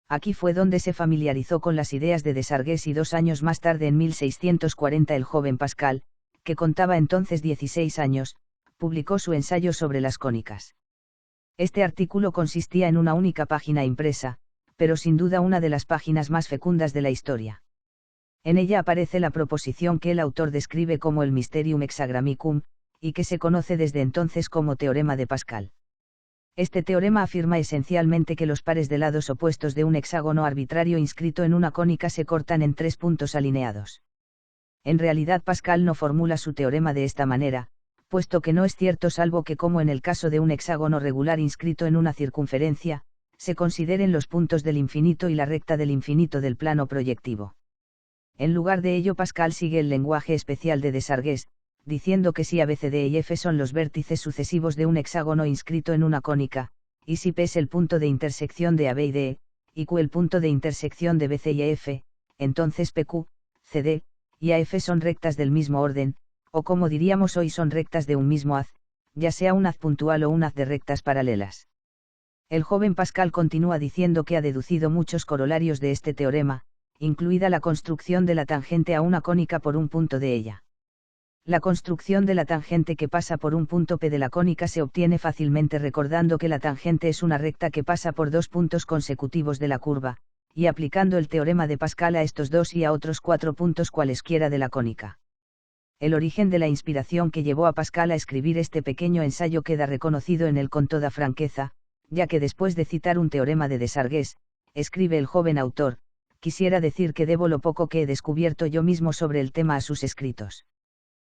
Aquí fue donde se familiarizó con las ideas de Desargues y 2 años más tarde, en 1640, el joven Pascal, que contaba entonces 16 años, publicó su ensayo sobre las cónicas. Este artículo consistía en una única página impresa, pero sin duda una de las páginas más fecundas de la historia. En ella aparece la proposición que el autor describe como el Mysterium Hexagrammicum, y que se conoce desde entonces como teorema de Pascal. Este teorema afirma esencialmente que los pares de lados opuestos de un hexágono arbitrario inscrito en una cónica se cortan en 3 puntos alineados. En realidad Pascal no formula su teorema de esta manera, puesto que no es cierto, salvo que, como en el caso de un hexágono regular inscrito en una circunferencia, se consideren los puntos del infinito y la recta del infinito del plano proyectivo. En lugar de ello, Pascal sigue el lenguaje especial de Desargues, diciendo que si A, B, C, D y F son los vértices sucesivos de un hexágono inscrito en una cónica, y si P es el punto de intersección de A, B y D, y Q el punto de intersección de B, C y F, entonces PQ, CD, y AF son rectas del mismo orden, o como diríamos hoy, son rectas de un mismo haz, ya sea un haz puntual o un haz de rectas paralelas. El joven Pascal continúa diciendo que ha deducido muchos corolarios de este teorema, incluida la construcción de la tangente a una cónica por un punto de ella. La construcción de la tangente que pasa por un punto P de la cónica se obtiene fácilmente recordando que la tangente es una recta que pasa por 2 puntos consecutivos de la curva, y aplicando el teorema de Pascal a estos 2 y a otros 4 puntos cualesquiera de la cónica. El origen de la inspiración que llevó a Pascal a escribir este pequeño ensayo queda reconocido en él con toda franqueza, ya que después de citar un teorema de Desargues, escribe el joven autor: quisiera decir que debo lo poco que he descubierto yo mismo sobre el tema a sus escritos.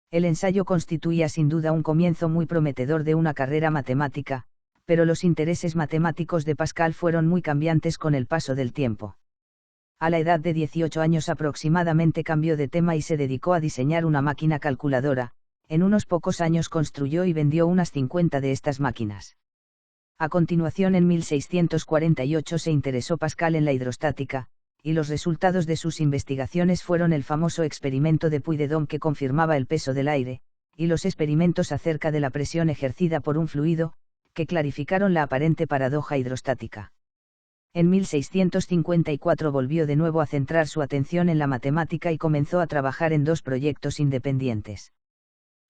El ensayo constituía sin duda un comienzo muy prometedor de una carrera matemática, pero los intereses matemáticos de Pascal fueron muy cambiantes con el paso del tiempo. A la edad de 18 años aproximadamente cambió de tema y se dedicó a diseñar una máquina calculadora. En unos pocos años construyó y vendió unas 50 de estas máquinas. A continuación, en 1648 se interesó Pascal en la hidrostática, y los resultados de sus investigaciones fueron el famoso experimento de Puy-de-Dôme que confirmaba el peso del aire, y los experimentos acerca de la presión ejercida por un fluido, que clarificaron la aparente paradoja hidrostática. En 1654 volvió de nuevo a centrar su atención en la matemática y comenzó a trabajar en dos proyectos independientes.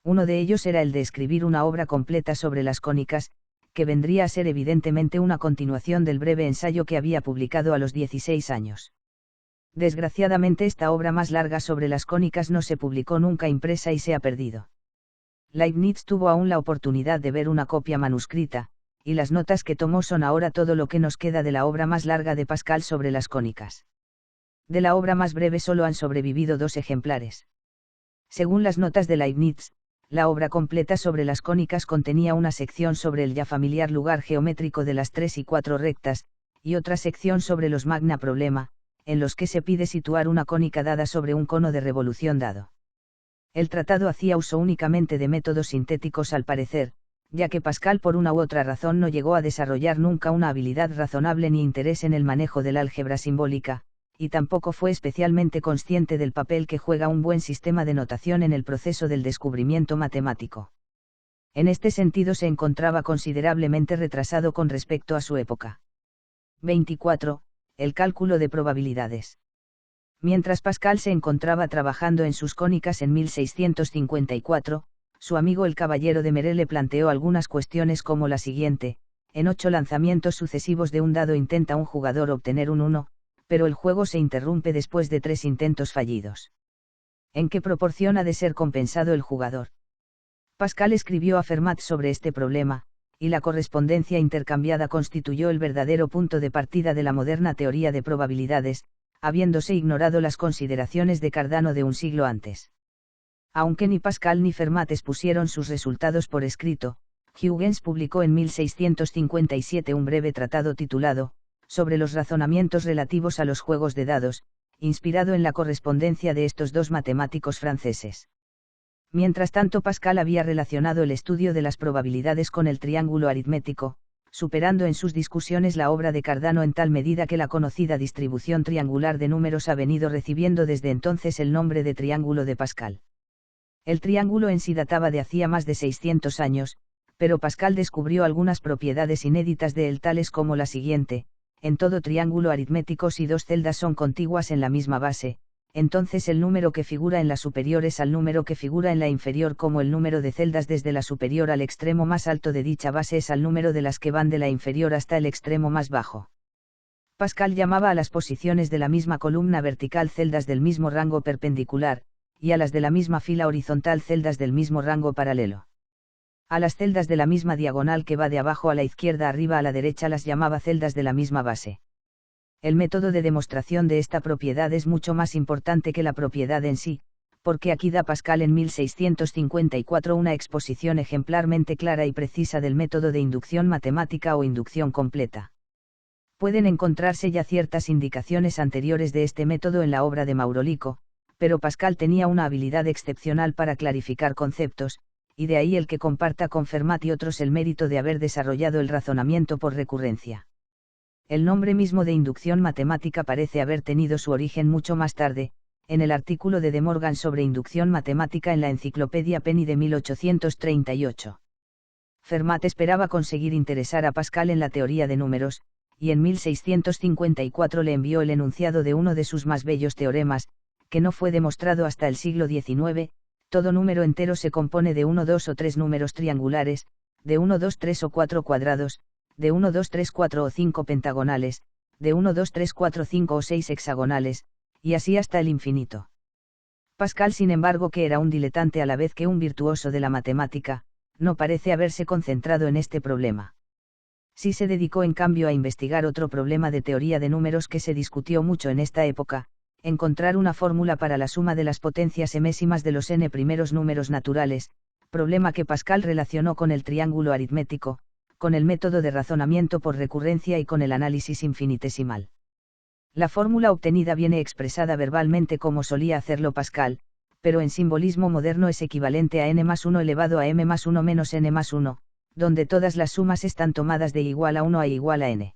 Uno de ellos era el de escribir una obra completa sobre las cónicas, que vendría a ser evidentemente una continuación del breve ensayo que había publicado a los 16 años. Desgraciadamente, esta obra más larga sobre las cónicas no se publicó nunca impresa y se ha perdido. Leibniz tuvo aún la oportunidad de ver una copia manuscrita, y las notas que tomó son ahora todo lo que nos queda de la obra más larga de Pascal sobre las cónicas. De la obra más breve solo han sobrevivido 2 ejemplares. Según las notas de Leibniz, la obra completa sobre las cónicas contenía una sección sobre el ya familiar lugar geométrico de las 3 y 4 rectas, y otra sección sobre los magna problema, en los que se pide situar una cónica dada sobre un cono de revolución dado. El tratado hacía uso únicamente de métodos sintéticos al parecer, ya que Pascal por una u otra razón no llegó a desarrollar nunca una habilidad razonable ni interés en el manejo del álgebra simbólica, y tampoco fue especialmente consciente del papel que juega un buen sistema de notación en el proceso del descubrimiento matemático. En este sentido se encontraba considerablemente retrasado con respecto a su época. 24. El cálculo de probabilidades. Mientras Pascal se encontraba trabajando en sus cónicas en 1654, su amigo el caballero de Meré le planteó algunas cuestiones como la siguiente: en 8 lanzamientos sucesivos de un dado intenta un jugador obtener un 1, pero el juego se interrumpe después de 3 intentos fallidos. ¿En qué proporción ha de ser compensado el jugador? Pascal escribió a Fermat sobre este problema, y la correspondencia intercambiada constituyó el verdadero punto de partida de la moderna teoría de probabilidades, habiéndose ignorado las consideraciones de Cardano de un siglo antes. Aunque ni Pascal ni Fermat expusieron sus resultados por escrito, Huygens publicó en 1657 un breve tratado titulado sobre los razonamientos relativos a los juegos de dados, inspirado en la correspondencia de estos dos matemáticos franceses. Mientras tanto, Pascal había relacionado el estudio de las probabilidades con el triángulo aritmético, superando en sus discusiones la obra de Cardano en tal medida que la conocida distribución triangular de números ha venido recibiendo desde entonces el nombre de triángulo de Pascal. El triángulo en sí databa de hacía más de 600 años, pero Pascal descubrió algunas propiedades inéditas de él, tales como la siguiente: en todo triángulo aritmético, si 2 celdas son contiguas en la misma base, entonces el número que figura en la superior es al número que figura en la inferior, como el número de celdas desde la superior al extremo más alto de dicha base es al número de las que van de la inferior hasta el extremo más bajo. Pascal llamaba a las posiciones de la misma columna vertical celdas del mismo rango perpendicular, y a las de la misma fila horizontal celdas del mismo rango paralelo. A las celdas de la misma diagonal que va de abajo a la izquierda arriba a la derecha las llamaba celdas de la misma base. El método de demostración de esta propiedad es mucho más importante que la propiedad en sí, porque aquí da Pascal en 1654 una exposición ejemplarmente clara y precisa del método de inducción matemática o inducción completa. Pueden encontrarse ya ciertas indicaciones anteriores de este método en la obra de Maurolico, pero Pascal tenía una habilidad excepcional para clarificar conceptos, y de ahí el que comparta con Fermat y otros el mérito de haber desarrollado el razonamiento por recurrencia. El nombre mismo de inducción matemática parece haber tenido su origen mucho más tarde, en el artículo de Morgan sobre inducción matemática en la Enciclopedia Penny de 1838. Fermat esperaba conseguir interesar a Pascal en la teoría de números, y en 1654 le envió el enunciado de uno de sus más bellos teoremas, que no fue demostrado hasta el siglo XIX: todo número entero se compone de 1, 2 o 3 números triangulares, de 1, 2, 3 o 4 cuadrados, de 1, 2, 3, 4 o 5 pentagonales, de 1, 2, 3, 4, 5 o 6 hexagonales, y así hasta el infinito. Pascal, sin embargo, que era un diletante a la vez que un virtuoso de la matemática, no parece haberse concentrado en este problema. Sí se dedicó en cambio a investigar otro problema de teoría de números que se discutió mucho en esta época: encontrar una fórmula para la suma de las potencias emésimas de los n primeros números naturales, problema que Pascal relacionó con el triángulo aritmético, con el método de razonamiento por recurrencia y con el análisis infinitesimal. La fórmula obtenida viene expresada verbalmente como solía hacerlo Pascal, pero en simbolismo moderno es equivalente a n más 1 elevado a m más 1 menos n más 1, donde todas las sumas están tomadas de igual a 1 a igual a n.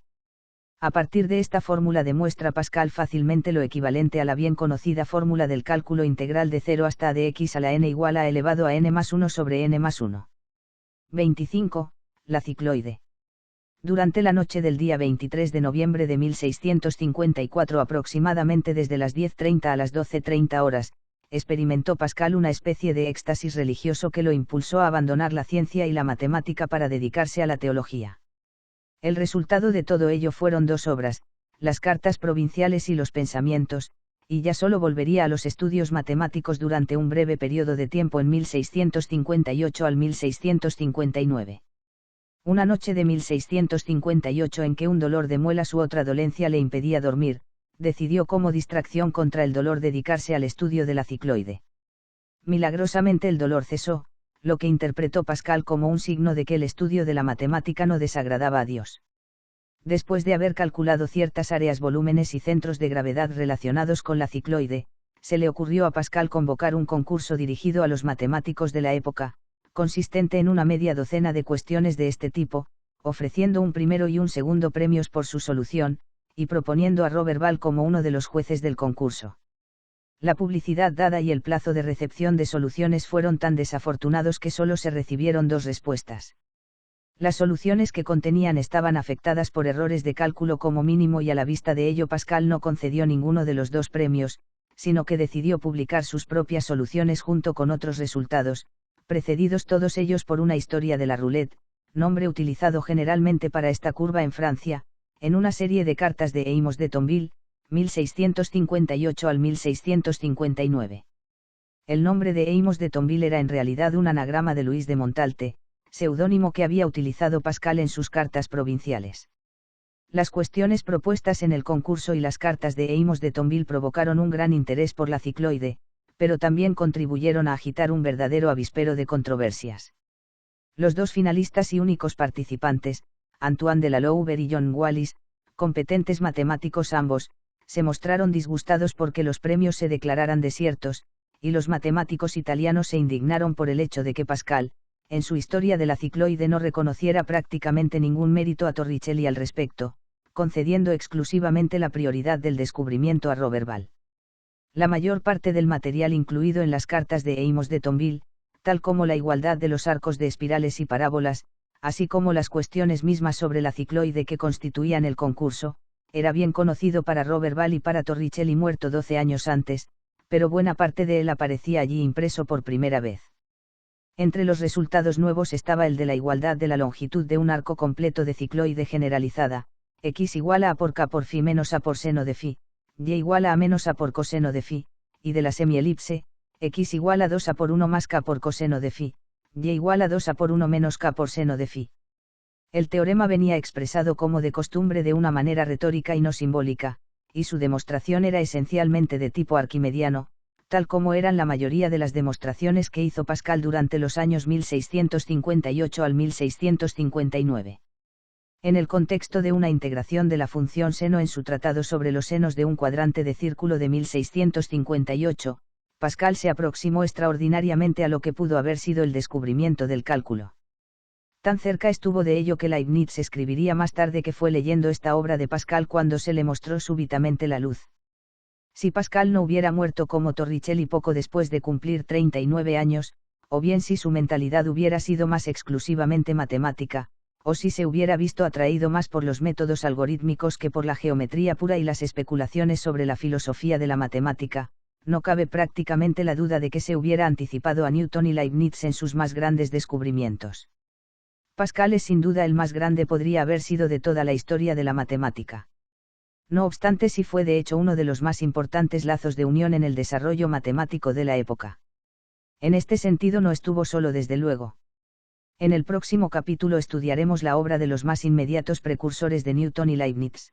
A partir de esta fórmula demuestra Pascal fácilmente lo equivalente a la bien conocida fórmula del cálculo integral de 0 hasta a de x a la n igual a elevado a n más 1 sobre n más 1. 25. La cicloide. Durante la noche del día 23 de noviembre de 1654, aproximadamente desde las 10:30 a las 12:30 horas, experimentó Pascal una especie de éxtasis religioso que lo impulsó a abandonar la ciencia y la matemática para dedicarse a la teología. El resultado de todo ello fueron dos obras, Las cartas provinciales y Los pensamientos, y ya solo volvería a los estudios matemáticos durante un breve periodo de tiempo en 1658 al 1659. Una noche de 1658 en que un dolor de muelas u otra dolencia le impedía dormir, decidió como distracción contra el dolor dedicarse al estudio de la cicloide. Milagrosamente el dolor cesó, lo que interpretó Pascal como un signo de que el estudio de la matemática no desagradaba a Dios. Después de haber calculado ciertas áreas, volúmenes y centros de gravedad relacionados con la cicloide, se le ocurrió a Pascal convocar un concurso dirigido a los matemáticos de la época, consistente en una media docena de cuestiones de este tipo, ofreciendo un primero y un segundo premios por su solución, y proponiendo a Roberval como uno de los jueces del concurso. La publicidad dada y el plazo de recepción de soluciones fueron tan desafortunados que solo se recibieron dos respuestas. Las soluciones que contenían estaban afectadas por errores de cálculo como mínimo, y a la vista de ello Pascal no concedió ninguno de los dos premios, sino que decidió publicar sus propias soluciones junto con otros resultados, precedidos todos ellos por una historia de la roulette, nombre utilizado generalmente para esta curva en Francia, en una serie de cartas de Amos de Tonville, 1658 al 1659. El nombre de Amos de Tonville era en realidad un anagrama de Luis de Montalte, seudónimo que había utilizado Pascal en sus cartas provinciales. Las cuestiones propuestas en el concurso y las cartas de Amos de Tonville provocaron un gran interés por la cicloide, pero también contribuyeron a agitar un verdadero avispero de controversias. Los dos finalistas y únicos participantes, Antoine de la Louver y John Wallis, competentes matemáticos ambos, se mostraron disgustados porque los premios se declararan desiertos, y los matemáticos italianos se indignaron por el hecho de que Pascal, en su historia de la cicloide, no reconociera prácticamente ningún mérito a Torricelli al respecto, concediendo exclusivamente la prioridad del descubrimiento a Roberval. La mayor parte del material incluido en las cartas de Amos de Tonville, tal como la igualdad de los arcos de espirales y parábolas, así como las cuestiones mismas sobre la cicloide que constituían el concurso, era bien conocido para Roberval y para Torricelli, muerto 12 años antes, pero buena parte de él aparecía allí impreso por primera vez. Entre los resultados nuevos estaba el de la igualdad de la longitud de un arco completo de cicloide generalizada, x igual a por k por phi menos a por seno de phi, y igual a menos a por coseno de phi, y de la semielipse, x igual a 2 a por 1 más k por coseno de phi, y igual a 2 a por 1 menos k por seno de phi. El teorema venía expresado como de costumbre de una manera retórica y no simbólica, y su demostración era esencialmente de tipo arquimediano, tal como eran la mayoría de las demostraciones que hizo Pascal durante los años 1658 al 1659. En el contexto de una integración de la función seno en su tratado sobre los senos de un cuadrante de círculo de 1658, Pascal se aproximó extraordinariamente a lo que pudo haber sido el descubrimiento del cálculo. Tan cerca estuvo de ello que Leibniz escribiría más tarde que fue leyendo esta obra de Pascal cuando se le mostró súbitamente la luz. Si Pascal no hubiera muerto como Torricelli poco después de cumplir 39 años, o bien si su mentalidad hubiera sido más exclusivamente matemática, o si se hubiera visto atraído más por los métodos algorítmicos que por la geometría pura y las especulaciones sobre la filosofía de la matemática, no cabe prácticamente la duda de que se hubiera anticipado a Newton y Leibniz en sus más grandes descubrimientos. Pascal es sin duda el más grande, podría haber sido, de toda la historia de la matemática. No obstante, sí fue de hecho uno de los más importantes lazos de unión en el desarrollo matemático de la época. En este sentido no estuvo solo, desde luego. En el próximo capítulo estudiaremos la obra de los más inmediatos precursores de Newton y Leibniz.